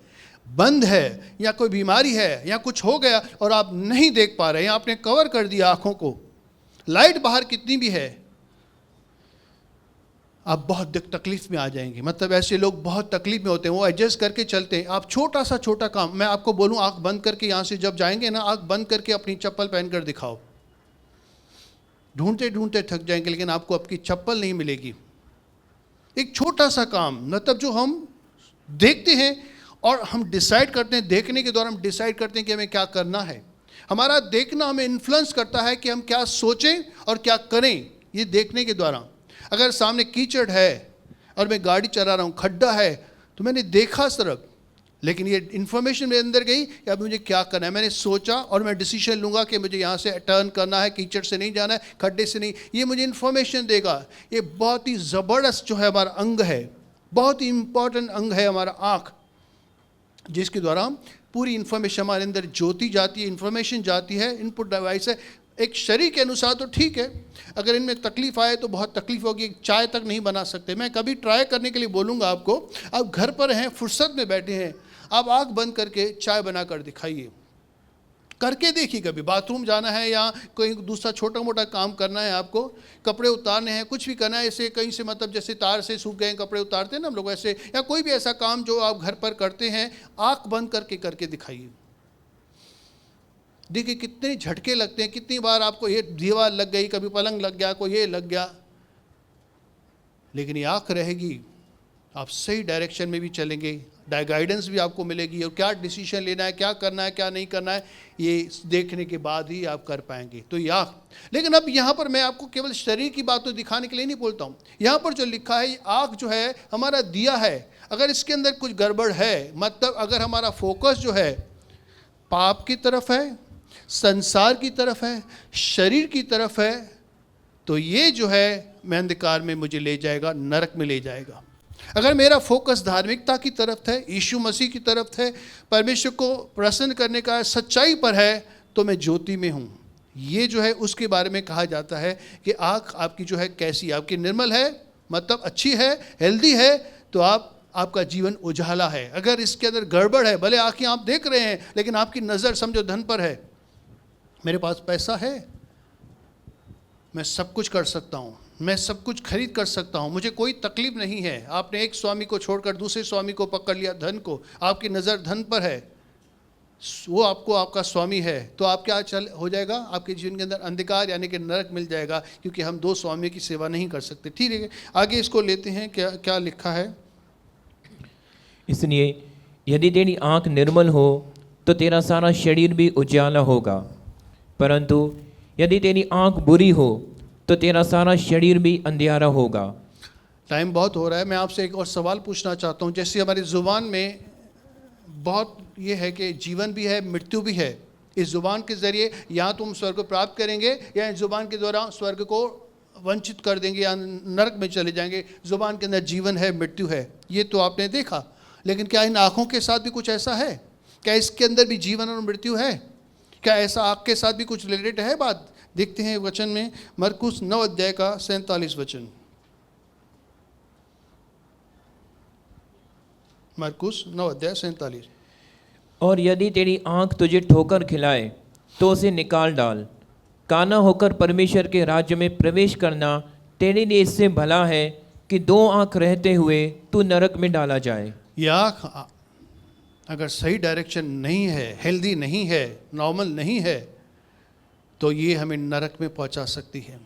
बंद है, या कोई बीमारी है, या कुछ हो गया और आप नहीं देख पा रहे हैं, आपने कवर कर दिया आँखों को, लाइट बाहर कितनी भी है, आप बहुत तकलीफ में आ जाएंगे। मतलब ऐसे लोग बहुत तकलीफ में होते हैं, वो एडजस्ट करके चलते हैं। आप छोटा सा छोटा काम, मैं आपको बोलूं, आँख बंद करके यहाँ से जब जाएंगे ना, आँख बंद करके अपनी चप्पल पहनकर दिखाओ। ढूंढते ढूंढते थक जाएंगे, लेकिन आपको आपकी चप्पल नहीं मिलेगी। एक छोटा सा काम, मतलब जो हम देखते हैं और हम डिसाइड करते हैं, देखने के दौरान हम डिसाइड करते हैं कि हमें क्या करना है। हमारा देखना हमें इन्फ्लुएंस करता है कि हम क्या सोचें और क्या करें, ये देखने के द्वारा। अगर सामने कीचड़ है और मैं गाड़ी चला रहा हूँ, खड्डा है, तो मैंने देखा सिर्फ, लेकिन ये इन्फॉर्मेशन मेरे अंदर गई कि अब मुझे क्या करना है। मैंने सोचा और मैं डिसीजन लूँगा कि मुझे यहाँ से टर्न करना है, कीचड़ से नहीं जाना है, खड्डे से नहीं। ये मुझे इन्फॉर्मेशन देगा। ये बहुत ही ज़बरदस्त जो है हमारा अंग है, बहुत ही इम्पॉर्टेंट अंग है हमारा आँख, जिसके द्वारा हम पूरी इन्फॉर्मेशन हमारे अंदर ज्योति जाती है, इन्फॉर्मेशन जाती है, इनपुट डिवाइस है। एक शरीर के अनुसार तो ठीक है, अगर इनमें तकलीफ आए तो बहुत तकलीफ होगी, चाय तक नहीं बना सकते। मैं कभी ट्राई करने के लिए बोलूँगा आपको, आप घर पर हैं, फुर्सत में बैठे हैं, आप आँख बंद करके चाय बना कर दिखाइए, करके देखिए। कभी बाथरूम जाना है या कोई दूसरा छोटा मोटा काम करना है, आपको कपड़े उतारने हैं, कुछ भी करना है, ऐसे कहीं से मतलब जैसे तार से सूख गए कपड़े उतारते हैं ना हम लोग, ऐसे, या कोई भी ऐसा काम जो आप घर पर करते हैं, आँख बंद करके दिखाइए। देखिए कितने झटके लगते हैं, कितनी बार आपको ये दीवार लग गई, कभी पलंग लग गया, कोई ये लग गया, लेकिन ये आँख रहेगी, आप सही डायरेक्शन में भी चलेंगे, गाइडेंस भी आपको मिलेगी, और क्या डिसीजन लेना है, क्या करना है, क्या नहीं करना है, ये देखने के बाद ही आप कर पाएंगे। तो ये आँख। लेकिन अब यहाँ पर मैं आपको केवल शरीर की बात तो दिखाने के लिए नहीं बोलता हूँ। यहाँ पर जो लिखा है, आँख जो है हमारा दिया है, अगर इसके अंदर कुछ गड़बड़ है, मतलब अगर हमारा फोकस जो है पाप की तरफ है, संसार की तरफ है, शरीर की तरफ है, तो ये जो है मैं अंधकार में मुझे ले जाएगा, नरक में ले जाएगा। अगर मेरा फोकस धार्मिकता की तरफ है, यीशु मसीह की तरफ है, परमेश्वर को प्रसन्न करने का सच्चाई पर है, तो मैं ज्योति में हूँ। ये जो है उसके बारे में कहा जाता है कि आँख आपकी जो है कैसी, आपकी निर्मल है, मतलब अच्छी है, हेल्दी है, तो आपका जीवन उजाला है। अगर इसके अंदर गड़बड़ है, भले आँखें आप देख रहे हैं, लेकिन आपकी नज़र समझो धन पर है, मेरे पास पैसा है, मैं सब कुछ कर सकता हूँ, मैं सब कुछ खरीद कर सकता हूँ, मुझे कोई तकलीफ नहीं है। आपने एक स्वामी को छोड़कर दूसरे स्वामी को पकड़ लिया, धन को, आपकी नज़र धन पर है, वो आपका स्वामी है, तो आप क्या हो जाएगा, आपके जीवन के अंदर अंधकार यानी कि नरक मिल जाएगा, क्योंकि हम दो स्वामी की सेवा नहीं कर सकते। ठीक है, आगे इसको लेते हैं, क्या लिखा है। इसलिए यदि तेरी आँख निर्मल हो तो तेरा सारा शरीर भी उजाला होगा, परंतु यदि तेरी आँख बुरी हो तो तेरा सारा शरीर भी अंधियारा होगा। टाइम बहुत हो रहा है, मैं आपसे एक और सवाल पूछना चाहता हूँ। जैसे हमारी ज़ुबान में बहुत ये है कि जीवन भी है, मृत्यु भी है। इस ज़ुबान के ज़रिए या तो हम स्वर्ग को प्राप्त करेंगे, या इस ज़ुबान के द्वारा स्वर्ग को वंचित कर देंगे या नरक में चले जाएंगे। ज़ुबान के अंदर जीवन है, मृत्यु है, ये तो आपने देखा। लेकिन क्या इन आँखों के साथ भी कुछ ऐसा है? क्या इसके अंदर भी जीवन और मृत्यु है? क्या ऐसा आँख के साथ भी कुछ रिलेटेड है बात? देखते हैं वचन में, मरकुस 9 अध्याय का 47 वचन। मरकुस 9 अध्याय 47। और यदि तेरी आँख तुझे ठोकर खिलाए तो उसे निकाल डाल। काना होकर परमेश्वर के राज्य में प्रवेश करना तेरे लिए इससे भला है कि 2 आँख रहते हुए तू नरक में डाला जाए। यह आँख अगर सही डायरेक्शन नहीं है, हेल्दी नहीं है, नॉर्मल नहीं है, तो ये हमें नरक में पहुंचा सकती है।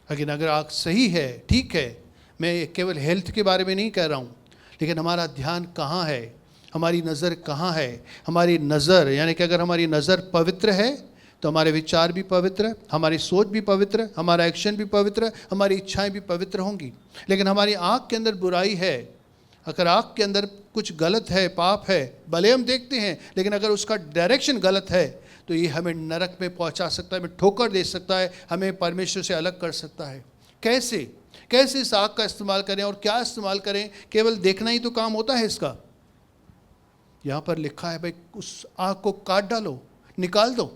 लेकिन अगर आँख सही है, ठीक है, मैं केवल हेल्थ के बारे में नहीं कह रहा हूँ, लेकिन हमारा ध्यान कहाँ है, हमारी नज़र कहाँ है। हमारी नज़र यानी कि अगर हमारी नज़र पवित्र है तो हमारे विचार भी पवित्र, हमारी सोच भी पवित्र, हमारा एक्शन भी पवित्र, हमारी इच्छाएं भी पवित्र होंगी। लेकिन हमारी आँख के अंदर बुराई है, अगर आँख के अंदर कुछ गलत है, पाप है, भले हम देखते हैं, लेकिन अगर उसका डायरेक्शन गलत है तो ये हमें नरक में पहुंचा सकता है, हमें ठोकर दे सकता है, हमें परमेश्वर से अलग कर सकता है। कैसे इस आँख का इस्तेमाल करें और क्या इस्तेमाल करें? केवल देखना ही तो काम होता है इसका। यहाँ पर लिखा है भाई उस आँख को काट डालो, निकाल दो,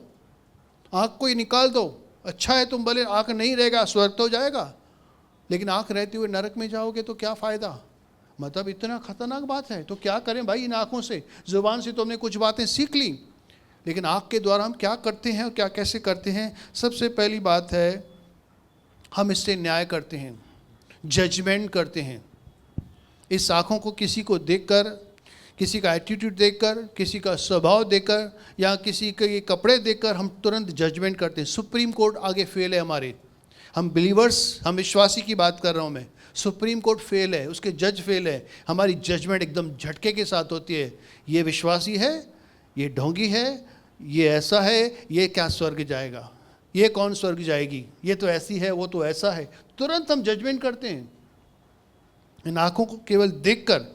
आँख को ही निकाल दो। अच्छा है तुम भले आँख नहीं रहेगा, स्वर्ग तो जाएगा, लेकिन आँख रहते हुए नरक में जाओगे तो क्या फ़ायदा? मतलब इतना खतरनाक बात है। तो क्या करें भाई इन आँखों से? ज़ुबान से तो हमने कुछ बातें सीख ली, लेकिन आँख के द्वारा हम क्या करते हैं और क्या कैसे करते हैं? सबसे पहली बात है, हम इससे न्याय करते हैं, जजमेंट करते हैं। इस आँखों को किसी को देखकर, किसी का एटीट्यूड देखकर, किसी का स्वभाव देखकर या किसी के कपड़े देखकर हम तुरंत जजमेंट करते हैं। सुप्रीम कोर्ट आगे फेल है हमारे, हम बिलीवर्स, हम विश्वासी की बात कर रहा हूँ मैं। सुप्रीम कोर्ट फेल है, उसके जज फेल है, हमारी जजमेंट एकदम झटके के साथ होती है। ये विश्वासी है, ये ढोंगी है, ये ऐसा है, ये क्या स्वर्ग जाएगा, ये कौन स्वर्ग जाएगी, ये तो ऐसी है, वो तो ऐसा है। तुरंत हम जजमेंट करते हैं। इन आँखों को केवल देखकर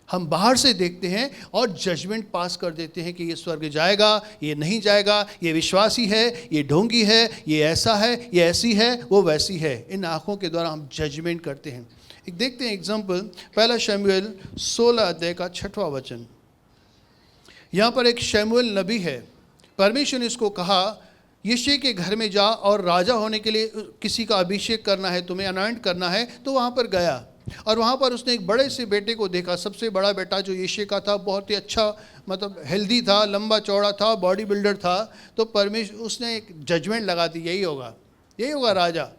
हम बाहर से देखते हैं और जजमेंट पास कर देते हैं कि ये स्वर्ग जाएगा, ये नहीं जाएगा, ये विश्वासी है, ये ढोंगी है, ये ऐसा है, ये ऐसी है, वो वैसी है। इन आँखों के द्वारा हम जजमेंट करते हैं। एक देखते हैं एग्जाम्पल, पहला शमूएल 16 अध्याय का 6वां वचन। यहाँ पर एक शमूएल नबी है, परमेश्वर ने इसको कहा यिशै के घर में जा और राजा होने के लिए किसी का अभिषेक करना है, तुम्हें अनॉइंट करना है। तो वहाँ पर गया और वहाँ पर उसने एक बड़े से बेटे को देखा। सबसे बड़ा बेटा जो यिशै का था, बहुत ही अच्छा, मतलब हेल्दी था, लंबा चौड़ा था, बॉडी बिल्डर था। तो परमेश्वर उसने एक जजमेंट लगा दी, यही होगा राजा,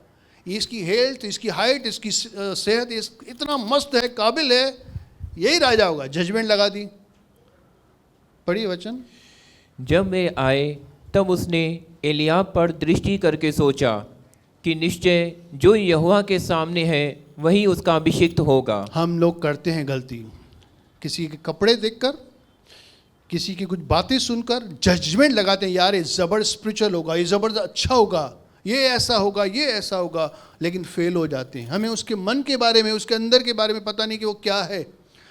इसकी हेल्थ, इसकी हाइट, इसकी सेहत इतना मस्त है, काबिल है, यही राजा होगा। जजमेंट लगा दी। पढ़िए वचन। जब वे आए तब उसने एलियाब पर दृष्टि करके सोचा कि निश्चय जो यहोवा के सामने है वही उसका अभिषिक्त होगा। हम लोग करते हैं गलती, किसी के कपड़े देखकर, किसी की कुछ बातें सुनकर जजमेंट लगाते हैं, यार ये ज़बर स्पिरिचुअल होगा, ये ज़बर अच्छा होगा, ये ऐसा होगा, ये ऐसा होगा, लेकिन फेल हो जाते हैं। हमें उसके मन के बारे में, उसके अंदर के बारे में पता नहीं कि वो क्या है।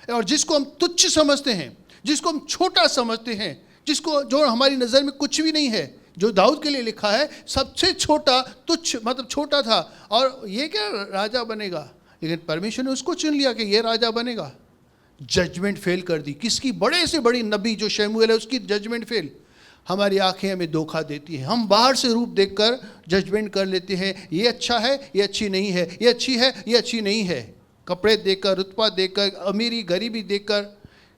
और जिसको हम तुच्छ समझते हैं, जिसको हम छोटा समझते हैं, जिसको जो हमारी नज़र में कुछ भी नहीं है, जो दाऊद के लिए लिखा है सबसे छोटा, तुच्छ, मतलब छोटा था, और ये क्या राजा बनेगा, लेकिन परमेश्वर ने उसको चुन लिया कि ये राजा बनेगा। जजमेंट फेल कर दी। किसकी? बड़े से बड़ी नबी जो शमूएल है, उसकी जजमेंट फेल। हमारी आंखें हमें धोखा देती हैं। हम बाहर से रूप देखकर जजमेंट कर लेते हैं, ये अच्छा है, ये अच्छी नहीं है, ये अच्छी है, ये अच्छी नहीं है। कपड़े देखकर, रुतबा देखकर, अमीरी गरीबी देखकर,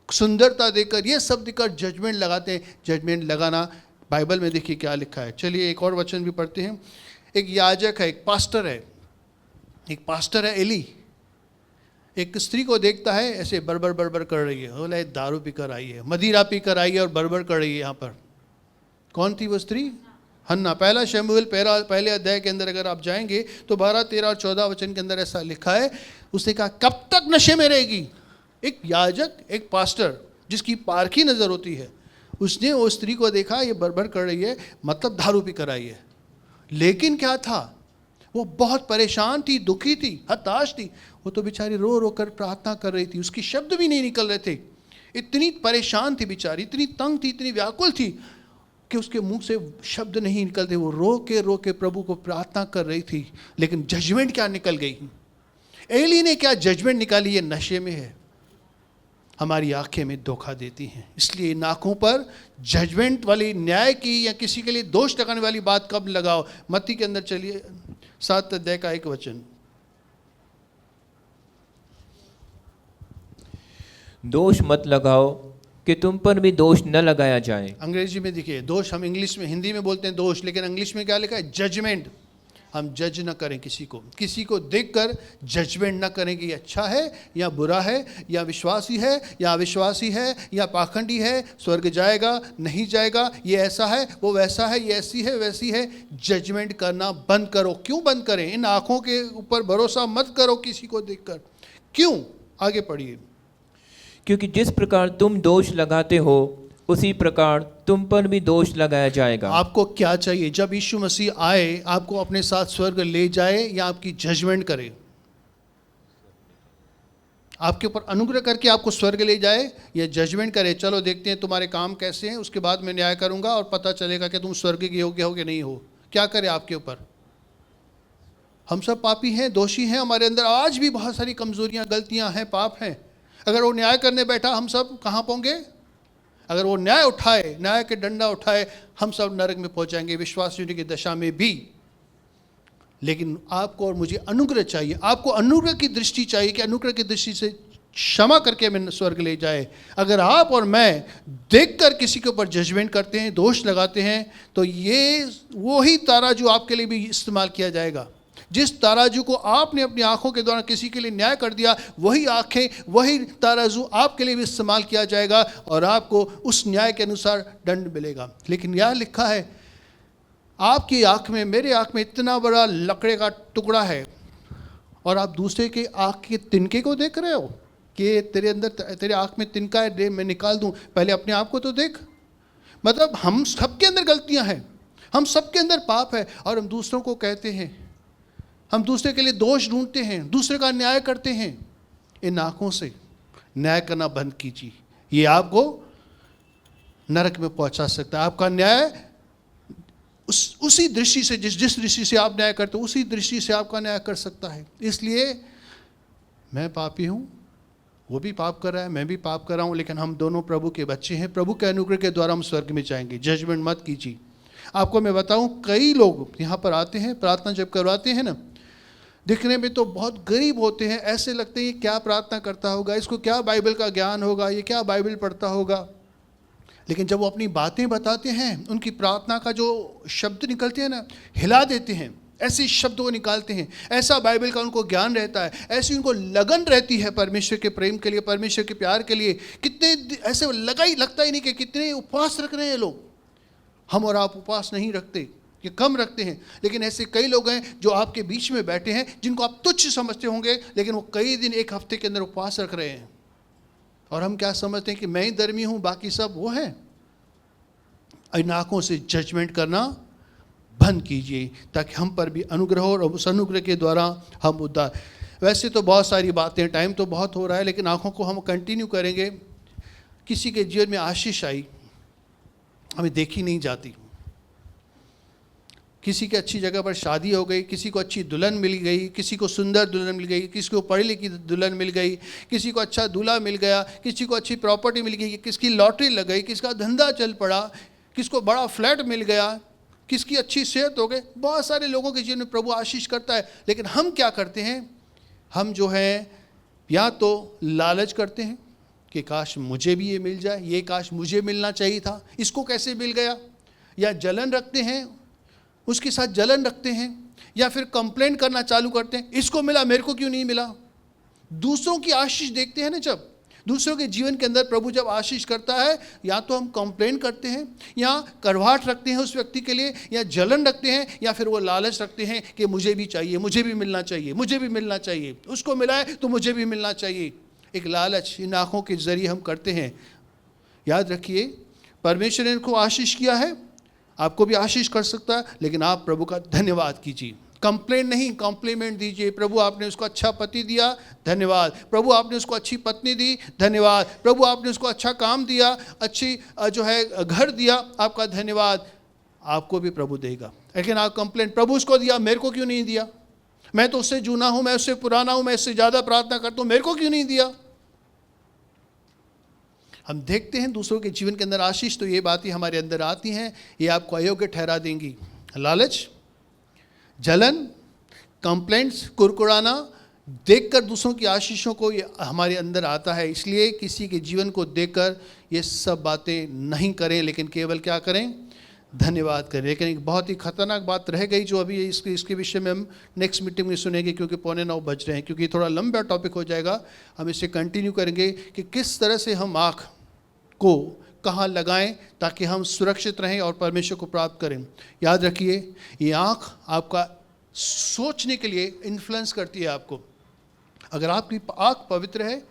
सुंदरता देखकर, ये सब देखकर जजमेंट लगाते हैं। जजमेंट लगाना बाइबल में देखिए क्या लिखा है। चलिए एक और वचन भी पढ़ते हैं। एक याजक है, एक पास्टर है एली, एक स्त्री को देखता है ऐसे बरबर कर रही है, बोला दारू पीकर आई है, मदिरा पीकर आई है और बरबर कर रही है। यहाँ पर कौन थी वो स्त्री? हन्ना। पहला शमूएल पहले अध्याय के अंदर अगर आप जाएंगे तो 12, 13 और 14 वचन के अंदर ऐसा लिखा है। उसने कहा कब तक नशे में रहेगी? एक याजक, एक पास्टर जिसकी पारखी नज़र होती है, उसने वो स्त्री को देखा ये बरबर कर रही है, मतलब दारू पी कर आई है। लेकिन क्या था, वो बहुत परेशान थी, दुखी थी, हताश थी। वो तो बेचारी रो रो कर प्रार्थना कर रही थी, उसकी शब्द भी नहीं निकल रहे थे। इतनी परेशान थी बेचारी, इतनी तंग थी, इतनी व्याकुल थी कि उसके मुंह से शब्द नहीं निकलते। वो रो के प्रभु को प्रार्थना कर रही थी। लेकिन जजमेंट क्या निकल गई? एली ने क्या जजमेंट निकाली? ये नशे में है। हमारी आंखें में धोखा देती हैं। इसलिए इन आंखों पर जजमेंट वाली, न्याय की या किसी के लिए दोष लगाने वाली बात कब लगाओ? मत्ती के अंदर चलिए 7 अध्याय का 1 वचन। दोष मत लगाओ कि तुम पर भी दोष न लगाया जाए। अंग्रेजी में देखिए दोष, हम इंग्लिश में, हिंदी में बोलते हैं दोष, लेकिन इंग्लिश में क्या लिखा है? जजमेंट। हम जज न करें किसी को देखकर जजमेंट न करें कि ये अच्छा है या बुरा है, या विश्वासी है या अविश्वासी है, या पाखंडी है, स्वर्ग जाएगा नहीं जाएगा, ये ऐसा है वो वैसा है, ये ऐसी है वैसी है। जजमेंट करना बंद करो। क्यों बंद करें? इन आँखों के ऊपर भरोसा मत करो किसी को देखकर। क्यों? आगे पढ़िए। क्योंकि जिस प्रकार तुम दोष लगाते हो उसी प्रकार तुम पर भी दोष लगाया जाएगा। आपको क्या चाहिए? जब यीशु मसीह आए, आपको अपने साथ स्वर्ग ले जाए या आपकी जजमेंट करे? आपके ऊपर अनुग्रह करके आपको स्वर्ग ले जाए या जजमेंट करे? चलो देखते हैं तुम्हारे काम कैसे हैं, उसके बाद मैं न्याय करूंगा और पता चलेगा कि तुम स्वर्ग के योग्य हो कि नहीं हो। क्या करे आपके ऊपर? हम सब पापी हैं, दोषी हैं। हमारे अंदर आज भी बहुत सारी कमजोरियां, गलतियां हैं, पाप हैं। अगर वो न्याय करने बैठा, हम सब कहाँ पहुँगे? अगर वो न्याय उठाए, न्याय के डंडा उठाए, हम सब नरक में पहुंचाएंगे, विश्वासियों की दशा में भी। लेकिन आपको और मुझे अनुग्रह चाहिए। आपको अनुग्रह की दृष्टि चाहिए कि अनुग्रह की दृष्टि से क्षमा करके हमें स्वर्ग ले जाए। अगर आप और मैं देखकर किसी के ऊपर जजमेंट करते हैं, दोष लगाते हैं, तो ये वही तराजू आपके लिए भी इस्तेमाल किया जाएगा। जिस तराजू को आपने अपनी आंखों के द्वारा किसी के लिए न्याय कर दिया, वही आंखें, वही तराजू आपके लिए भी इस्तेमाल किया जाएगा और आपको उस न्याय के अनुसार दंड मिलेगा। लेकिन यह लिखा है, आपकी आंख में, मेरे आंख में इतना बड़ा लकड़े का टुकड़ा है और आप दूसरे के आंख के तिनके को देख रहे हो कि तेरे अंदर, तेरे आंख में तिनका है, मैं निकाल दूं। पहले अपने आप को तो देख। मतलब हम सबके अंदर गलतियां हैं, हम सबके अंदर पाप है और हम दूसरों को कहते हैं, हम दूसरे के लिए दोष ढूंढते हैं, दूसरे का न्याय करते हैं। इन आँखों से, न्याय करना बंद कीजिए। ये आपको नरक में पहुंचा सकता है। आपका न्याय उसी दृष्टि से, जिस दृष्टि से आप न्याय करते हो उसी दृष्टि से आपका न्याय कर सकता है। इसलिए मैं पापी हूँ, वो भी पाप कर रहा है, मैं भी पाप कर रहा हूँ, लेकिन हम दोनों प्रभु के बच्चे हैं। प्रभु के अनुग्रह के द्वारा हम स्वर्ग में जाएंगे। जजमेंट मत कीजिए। आपको मैं बताऊं, कई लोग यहाँ पर आते हैं, प्रार्थना जब करवाते हैं ना, दिखने में तो बहुत गरीब होते हैं, ऐसे लगते हैं क्या प्रार्थना करता होगा, इसको क्या बाइबल का ज्ञान होगा, ये क्या बाइबल पढ़ता होगा। लेकिन जब वो अपनी बातें बताते हैं, उनकी प्रार्थना का जो शब्द निकलते हैं ना, हिला देते हैं, ऐसे शब्द वो निकालते हैं, ऐसा बाइबल का उनको ज्ञान रहता है, ऐसी उनको लगन रहती है परमेश्वर के प्रेम के लिए, परमेश्वर के प्यार के लिए। कितने ऐसे लगता ही नहीं कि कितने उपवास रख रहे हैं लोग। हम और आप उपवास नहीं रखते, ये कम रखते हैं, लेकिन ऐसे कई लोग हैं जो आपके बीच में बैठे हैं, जिनको आप तुच्छ समझते होंगे, लेकिन वो कई दिन, एक हफ्ते के अंदर उपवास रख रहे हैं। और हम क्या समझते हैं कि मैं ही धर्मी हूँ, बाकी सब वो हैं। इन आँखों से जजमेंट करना बंद कीजिए, ताकि हम पर भी अनुग्रह हो और उस अनुग्रह के द्वारा हम उद्धार। वैसे तो बहुत सारी बातें, टाइम तो बहुत हो रहा है, लेकिन आँखों को हम कंटिन्यू करेंगे। किसी के जीवन में आशीष आई, हमें देखी नहीं जाती। किसी की अच्छी जगह पर शादी हो गई, किसी को अच्छी दुल्हन मिल गई, किसी को सुंदर दुल्हन मिल गई, किसी को पढ़ी लिखी दुल्हन मिल गई, किसी को अच्छा दूल्हा मिल गया, किसी को अच्छी प्रॉपर्टी मिल गई, किसकी लॉटरी लग गई, किसका धंधा चल पड़ा, किसको बड़ा फ्लैट मिल गया, किसकी अच्छी सेहत हो गई। बहुत सारे लोगों के जीवन में प्रभु आशीष करता है, लेकिन हम क्या करते हैं? हम जो है या तो लालच करते हैं कि काश मुझे भी ये मिल जाए, ये काश मुझे मिलना चाहिए था, इसको कैसे मिल गया, या जलन रखते हैं, उसके साथ जलन रखते हैं, या फिर कंप्लेंट करना चालू करते हैं, इसको मिला मेरे को क्यों नहीं मिला। दूसरों की आशीष देखते हैं ना, जब दूसरों के जीवन के अंदर प्रभु जब आशीष करता है, या तो हम कंप्लेन करते हैं, या करवाहट रखते हैं उस व्यक्ति के लिए, या जलन रखते हैं, या फिर वो लालच रखते हैं कि मुझे भी चाहिए, मुझे भी मिलना चाहिए, मुझे भी मिलना चाहिए, उसको मिला है तो मुझे भी मिलना चाहिए। एक लालच इन आँखों के जरिए हम करते हैं। याद रखिए, परमेश्वर ने इनको आशीष किया है, आपको भी आशीष कर सकता है, लेकिन आप प्रभु का धन्यवाद कीजिए। कंप्लेन नहीं, कॉम्प्लीमेंट दीजिए। प्रभु आपने उसको अच्छा पति दिया, धन्यवाद। प्रभु आपने उसको अच्छी पत्नी दी, धन्यवाद। प्रभु आपने उसको अच्छा काम दिया, अच्छी जो है घर दिया, आपका धन्यवाद। आपको भी प्रभु देगा। लेकिन आप कंप्लेन, प्रभु उसको दिया, मेरे को क्यों नहीं दिया, मैं तो उससे जूना हूँ, मैं उससे पुराना हूँ, मैं इससे ज़्यादा प्रार्थना करता हूँ, मेरे को क्यों नहीं दिया। हम देखते हैं दूसरों के जीवन के अंदर आशीष, तो ये बातें हमारे अंदर आती हैं, ये आपको अयोग्य ठहरा देंगी। लालच, जलन, कंप्लेंट्स, कुरकुराना, देखकर दूसरों की आशीषों को ये हमारे अंदर आता है। इसलिए किसी के जीवन को देखकर ये सब बातें नहीं करें, लेकिन केवल क्या करें? धन्यवाद करें। लेकिन एक बहुत ही खतरनाक बात रह गई, जो अभी इसके विषय में हम नेक्स्ट मीटिंग में सुनेंगे, क्योंकि 8:45 बज रहे हैं, क्योंकि थोड़ा लंबा टॉपिक हो जाएगा। हम इसे कंटिन्यू करेंगे कि किस तरह से हम आँख को कहाँ लगाएं ताकि हम सुरक्षित रहें और परमेश्वर को प्राप्त करें। याद रखिए, ये आँख आपका सोचने के लिए इन्फ्लुएंस करती है आपको। अगर आपकी आँख पवित्र है,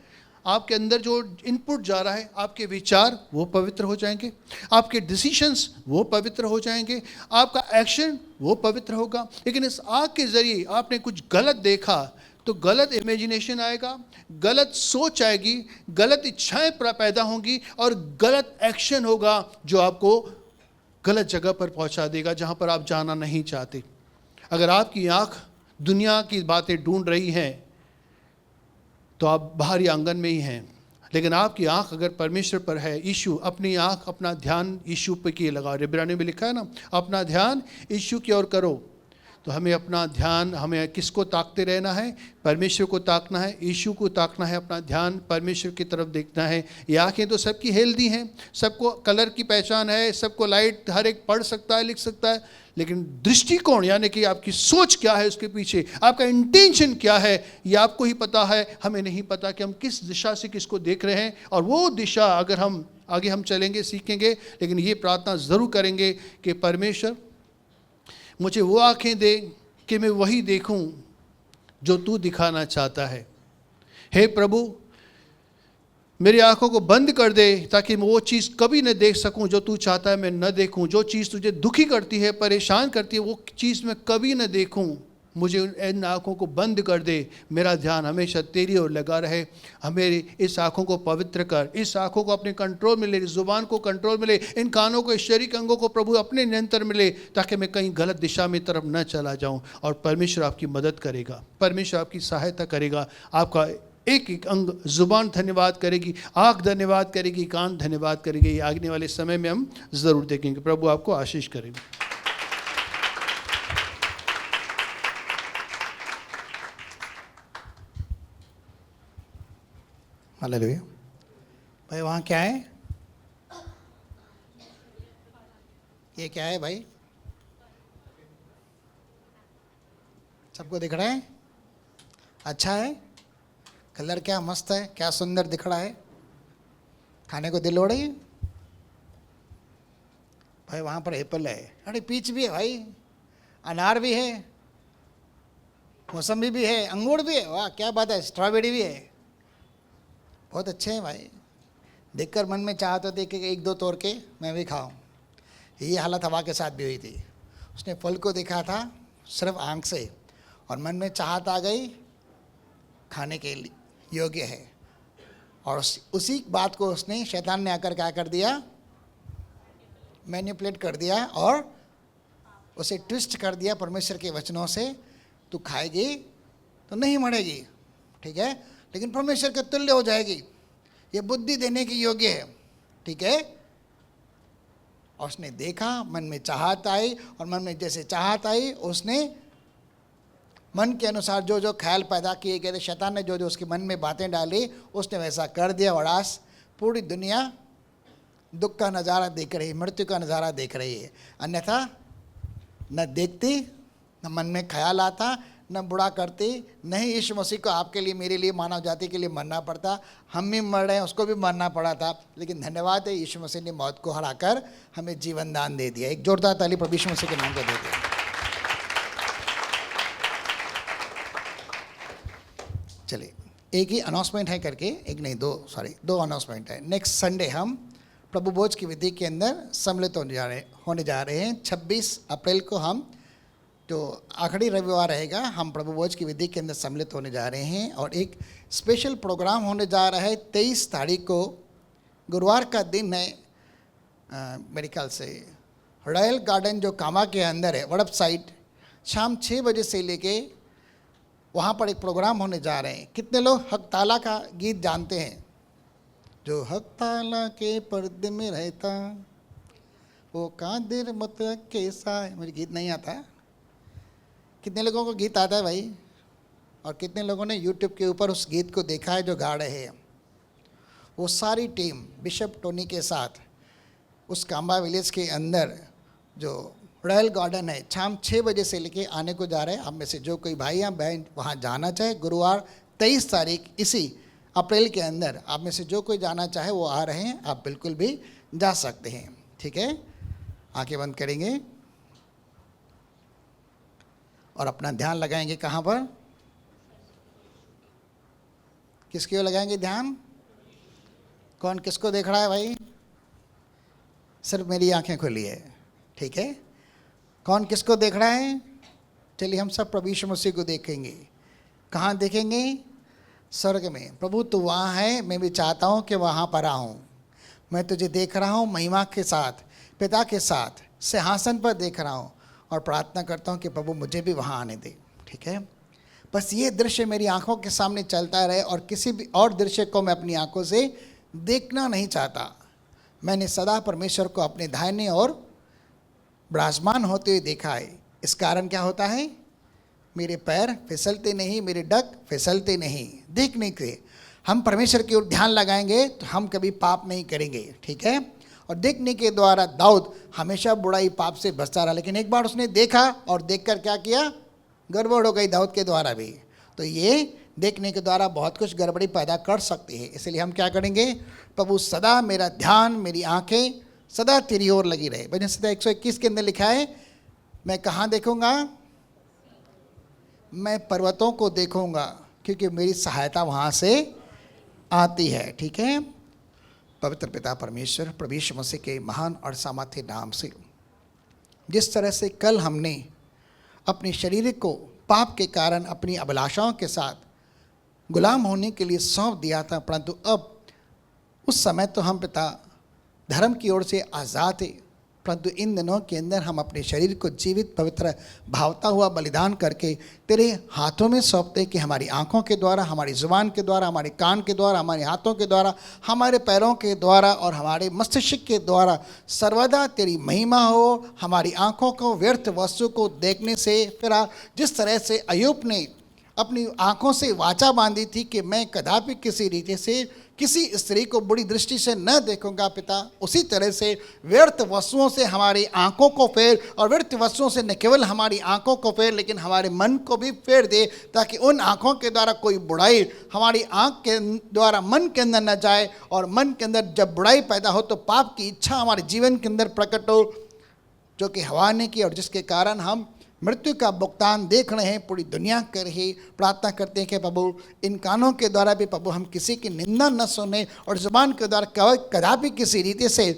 आपके अंदर जो इनपुट जा रहा है, आपके विचार वो पवित्र हो जाएंगे, आपके डिसीशंस वो पवित्र हो जाएंगे, आपका एक्शन वो पवित्र होगा। लेकिन इस आँख के ज़रिए आपने कुछ गलत देखा तो गलत इमेजिनेशन आएगा, गलत सोच आएगी, गलत इच्छाएं पैदा होंगी और गलत एक्शन होगा, जो आपको गलत जगह पर पहुंचा देगा, जहां पर आप जाना नहीं चाहते। अगर आपकी आँख दुनिया की बातें ढूंढ रही हैं तो आप बाहरी आंगन में ही हैं, लेकिन आपकी आँख अगर परमेश्वर पर है, यीशु, अपनी आँख, अपना ध्यान यीशु पे किए लगाओ। इब्रानी में लिखा है ना, अपना ध्यान यीशु की ओर करो। तो हमें अपना ध्यान, हमें किसको ताकते रहना है? परमेश्वर को ताकना है, यीशु को ताकना है, अपना ध्यान परमेश्वर की तरफ देखना है। ये आँखें तो सबकी हेल्दी हैं, सबको कलर की पहचान है, सबको लाइट, हर एक पढ़ सकता है, लिख सकता है, लेकिन दृष्टिकोण यानी कि आपकी सोच क्या है, उसके पीछे आपका इंटेंशन क्या है, ये आपको ही पता है। हमें नहीं पता कि हम किस दिशा से किसको देख रहे हैं, और वो दिशा अगर हम आगे हम चलेंगे, सीखेंगे, लेकिन ये प्रार्थना ज़रूर करेंगे कि परमेश्वर मुझे वो आँखें दे कि मैं वही देखूं जो तू दिखाना चाहता है। हे प्रभु, मेरी आँखों को बंद कर दे ताकि मैं वो चीज़ कभी न देख सकूं जो तू चाहता है मैं न देखूं। जो चीज़ तुझे दुखी करती है, परेशान करती है, वो चीज़ मैं कभी न देखूं। मुझे इन आँखों को बंद कर दे, मेरा ध्यान हमेशा तेरी ओर लगा रहे। हमें इस आँखों को पवित्र कर, इस आँखों को अपने कंट्रोल में ले, इस जुबान को कंट्रोल में ले, इन कानों को, इस शरीर अंगों को प्रभु अपने नियंत्रण में ले, ताकि मैं कहीं गलत दिशा में तरफ न चला जाऊं। और परमेश्वर आपकी मदद करेगा, परमेश्वर आपकी सहायता करेगा। आपका एक एक अंग, जुबान धन्यवाद करेगी, आँख धन्यवाद करेगी, कान धन्यवाद करेगी। ये आगने वाले समय में हम ज़रूर देखेंगे। प्रभु आपको आशीष करेगा। हालेलुया। भाई वहाँ क्या है? ये क्या है भाई? सबको दिख रहा है? अच्छा है? कलर क्या मस्त है, क्या सुंदर दिख रहा है, खाने को दिल हो रही है भाई। वहाँ पर एप्पल है, अरे पीच भी है भाई, अनार भी है, मौसम्बी भी है, अंगूर भी है, वाह क्या बात है, स्ट्रॉबेरी भी है। बहुत अच्छे हैं भाई। देखकर मन में चाहत होती कि एक दो तोड़ के मैं भी खाऊं। यही हालत हवा के साथ भी हुई थी। उसने फल को देखा था सिर्फ आंख से और मन में चाहत आ गई, खाने के योग्य है। और उसी बात को उसने, शैतान ने आकर क्या कर दिया, मैनिपुलेट कर दिया और उसे ट्विस्ट कर दिया परमेश्वर के वचनों से। तू खाएगी तो नहीं मरेगी, ठीक है, लेकिन परमेश्वर के तुल्य हो जाएगी, ये बुद्धि देने की योग्य है, ठीक है। और उसने देखा, मन में चाहत आई, और मन में जैसे चाहत आई उसने मन के अनुसार जो जो ख्याल पैदा किए गए थे, शैतान ने जो जो उसके मन में बातें डाली, उसने वैसा कर दिया। और आज पूरी दुनिया दुख का नज़ारा देख रही है, मृत्यु का नज़ारा देख रही है। अन्यथा न देखती, न मन में ख्याल आता, न बुरा करती, नहीं यीशु मसीह को आपके लिए, मेरे लिए, मानव जाति के लिए मरना पड़ता। हम भी मर रहे हैं, उसको भी मरना पड़ा था, लेकिन धन्यवाद है यीशु मसीह ने मौत को हराकर हमें जीवन दान दे दिया। एक जोरदार ताली प्रभु यीशु मसीह के नाम पर दे दिया। चलिए, एक ही अनाउंसमेंट है करके, एक नहीं दो अनाउंसमेंट है। नेक्स्ट संडे हम प्रभु भोज की विधि के अंदर सम्मिलित होने जा रहे हैं। 26 अप्रैल को हम, जो आखिरी रविवार रहेगा, हम प्रभु भोज की विधि के अंदर सम्मिलित होने जा रहे हैं। और एक स्पेशल प्रोग्राम होने जा रहा है 23 तारीख को, गुरुवार का दिन है, मेरे ख्याल से रॉयल गार्डन जो कामा के अंदर है, वड़प साइड, शाम 6 बजे से लेके वहाँ पर एक प्रोग्राम होने जा रहे हैं। कितने लोग हक ताला का गीत जानते हैं? जो हक ताला के पर्दे में रहता वो कादिर मतलब कैसा है। मुझे गीत नहीं आता। कितने लोगों को गीत आता है भाई? और कितने लोगों ने यूट्यूब के ऊपर उस गीत को देखा है जो गा रहे हैं? वो सारी टीम बिशप टोनी के साथ उस काम्बा विलेज के अंदर जो रॉयल गार्डन है, शाम 6 बजे से लेके आने को जा रहे हैं। आप में से जो कोई भाई या बहन वहाँ जाना चाहे, गुरुवार 23 तारीख इसी अप्रैल के अंदर, आप में से जो कोई जाना चाहे वो आ रहे हैं, आप बिल्कुल भी जा सकते हैं, ठीक है। आंखें बंद करेंगे और अपना ध्यान लगाएंगे कहाँ पर? किसकी ओर लगाएंगे ध्यान? कौन किसको देख रहा है भाई? सिर्फ मेरी आंखें खुली है, ठीक है। कौन किसको देख रहा है? चलिए हम सब प्रभु यीशु मसीह को देखेंगे। कहाँ देखेंगे? स्वर्ग में। प्रभु तू वहाँ है, मैं भी चाहता हूँ कि वहाँ पर आऊँ। मैं तुझे देख रहा हूँ महिमा के साथ, पिता के साथ सिंहासन पर देख रहा हूँ, और प्रार्थना करता हूँ कि प्रभु मुझे भी वहाँ आने दे, ठीक है। बस ये दृश्य मेरी आंखों के सामने चलता रहे, और किसी भी और दृश्य को मैं अपनी आंखों से देखना नहीं चाहता। मैंने सदा परमेश्वर को अपने दाहिने और विराजमान होते हुए देखा है। इस कारण क्या होता है? मेरे पैर फिसलते नहीं, मेरे डग फिसलते नहीं। देखने के हम परमेश्वर की ओर ध्यान लगाएंगे तो हम कभी पाप नहीं करेंगे, ठीक है। और देखने के द्वारा दाऊद हमेशा बुराई पाप से बचता रहा, लेकिन एक बार उसने देखा और देखकर क्या किया? गड़बड़ हो गई दाऊद के द्वारा भी। तो ये देखने के द्वारा बहुत कुछ गड़बड़ी पैदा कर सकती है। इसलिए हम क्या करेंगे? प्रभु सदा मेरा ध्यान, मेरी आंखें सदा तेरी ओर लगी रहे। भजन संहिता 121 के अंदर लिखा है, मैं कहाँ देखूंगा? मैं पर्वतों को देखूंगा, क्योंकि मेरी सहायता वहाँ से आती है, ठीक है। पवित्र पिता परमेश्वर, प्रभु यीशु मसीह के महान और सामर्थ्य नाम से, जिस तरह से कल हमने अपने शरीर को पाप के कारण अपनी अभिलाषाओं के साथ गुलाम होने के लिए सौंप दिया था, परंतु अब उस समय तो हम पिता धर्म की ओर से आज़ाद थे, परंतु इन दिनों के अंदर हम अपने शरीर को जीवित पवित्र भावता हुआ बलिदान करके तेरे हाथों में सौंपते कि हमारी आंखों के द्वारा, हमारी ज़ुबान के द्वारा, हमारे कान के द्वारा, हमारे हाथों के द्वारा, हमारे पैरों के द्वारा और हमारे मस्तिष्क के द्वारा सर्वदा तेरी महिमा हो। हमारी आंखों को व्यर्थ वस्तु को देखने से फिर जिस तरह से अय्यूब ने अपनी आंखों से वाचा बांधी थी कि मैं कदापि किसी रीति से किसी स्त्री को बुरी दृष्टि से न देखूंगा पिता, उसी तरह से व्यर्थ वस्तुओं से हमारी आंखों को फेर, और व्यर्थ वस्तुओं से न केवल हमारी आंखों को फेर लेकिन हमारे मन को भी फेर दे, ताकि उन आंखों के द्वारा कोई बुराई हमारी आंख के द्वारा मन के अंदर न जाए, और मन के अंदर जब बुराई पैदा हो तो पाप की इच्छा हमारे जीवन के अंदर प्रकट हो, जो कि हवा ने की और जिसके कारण हम मृत्यु का भुगतान देख रहे हैं पूरी दुनिया कर ही। प्रार्थना करते हैं कि प्रभु इन कानों के द्वारा भी प्रभु हम किसी की निंदा न सुने, और ज़ुबान के द्वारा कदापि किसी रीति से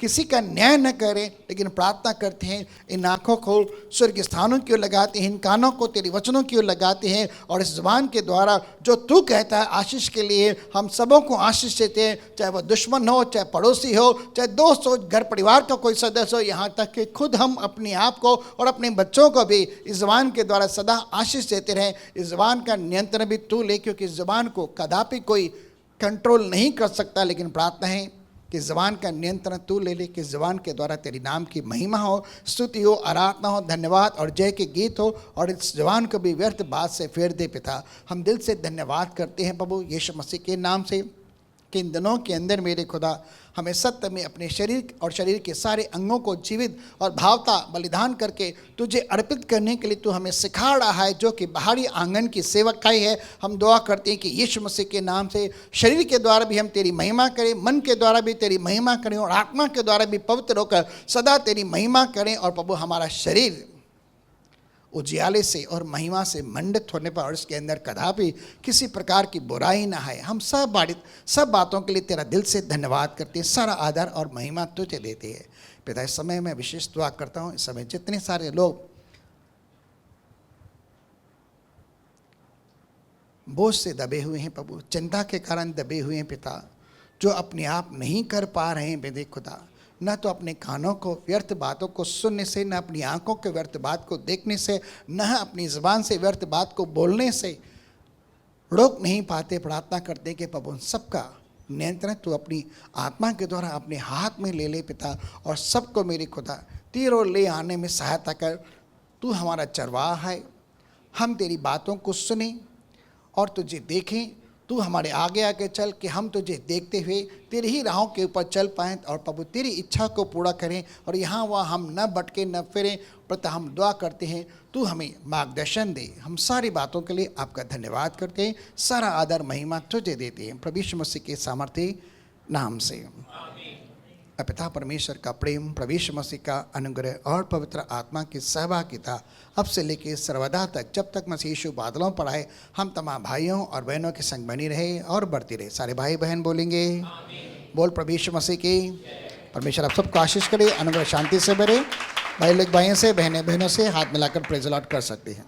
किसी का न्याय न करें, लेकिन प्रार्थना करते हैं इन आँखों को स्वर्ग स्थानों की ओर लगाते हैं, इन कानों को तेरी वचनों की ओर लगाते हैं, और इस ज़ुबान के द्वारा जो तू कहता है आशीष के लिए हम सबों को आशीष देते हैं, चाहे वह दुश्मन हो, चाहे पड़ोसी हो, चाहे दोस्त हो, घर परिवार का कोई सदस्य हो, यहाँ तक कि खुद हम अपने आप को और अपने बच्चों को भी इस ज़ुबान के द्वारा सदा आशीष देते रहें। इस ज़ुबान का नियंत्रण भी तू ले, क्योंकि इस ज़ुबान को कदापि कोई कंट्रोल नहीं कर सकता, लेकिन प्रार्थना है कि ज़ुबान का नियंत्रण तू ले ले, कि ज़ुबान के द्वारा तेरी नाम की महिमा हो, स्तुति हो, आराधना हो, धन्यवाद और जय के गीत हो, और इस ज़ुबान को भी व्यर्थ बात से फेर दे पिता। हम दिल से धन्यवाद करते हैं प्रभु यीशु मसीह के नाम से, कि इन दिनों के अंदर मेरे खुदा हमें सत्य में अपने शरीर और शरीर के सारे अंगों को जीवित और भावता बलिदान करके तुझे अर्पित करने के लिए तू हमें सिखा रहा है, जो कि बाहरी आंगन की सेवकाई है। हम दुआ करते हैं कि यीशु मसीह के नाम से शरीर के द्वारा भी हम तेरी महिमा करें, मन के द्वारा भी तेरी महिमा करें, और आत्मा के द्वारा भी पवित्र होकर सदा तेरी महिमा करें। और प्रभु हमारा शरीर उजियाले से और महिमा से मंडित होने पर, और इसके अंदर कदापि किसी प्रकार की बुराई ना है। हम सब बातों के लिए तेरा दिल से धन्यवाद करते हैं, सारा आदर और महिमा तुझे देते हैं पिता। इस समय मैं विशेष दुआ करता हूँ, इस समय जितने सारे लोग बोझ से दबे हुए हैं प्रभु, चिंता के कारण दबे हुए हैं पिता, जो अपने आप नहीं कर पा रहे हैं बेदे खुदा, न तो अपने कानों को व्यर्थ बातों को सुनने से, न अपनी आंखों के व्यर्थ बात को देखने से, न अपनी ज़ुबान से व्यर्थ बात को बोलने से रोक नहीं पाते। प्रार्थना करते कि प्रभु सबका नियंत्रण तू अपनी आत्मा के द्वारा अपने हाथ में ले ले पिता, और सबको मेरे खुदा तेरी ओर ले आने में सहायता कर। तू हमारा चरवाहा है, हम तेरी बातों को सुने और तुझे देखें। तू हमारे आगे आगे चल कि हम तुझे देखते हुए तेरी ही राहों के ऊपर चल पाएँ, और प्रभु तेरी इच्छा को पूरा करें, और यहाँ वहाँ हम न भटके न फिरें। प्रति हम दुआ करते हैं तू हमें मार्गदर्शन दे। हम सारी बातों के लिए आपका धन्यवाद करते हैं, सारा आदर महिमा तुझे देते हैं प्रभु यीशु मसीह के सामर्थ्य नाम से। पिता परमेश्वर का प्रेम, प्रभु यीशु मसीह का अनुग्रह और पवित्र आत्मा की सहभागिता अब से लेकर सर्वदा तक, जब तक मसीह यीशु बादलों पर आए, हम तमाम भाइयों और बहनों के संग बनी रहे और बढ़ती रहे। सारे भाई बहन बोलेंगे बोल प्रभु यीशु मसीह की। परमेश्वर आप सबको आशीष करे, अनुग्रह शांति से भरे। भाई लोग भाइयों से, बहनें बहनों से हाथ मिलाकर प्रेज़ द लॉर्ड कर सकते हैं।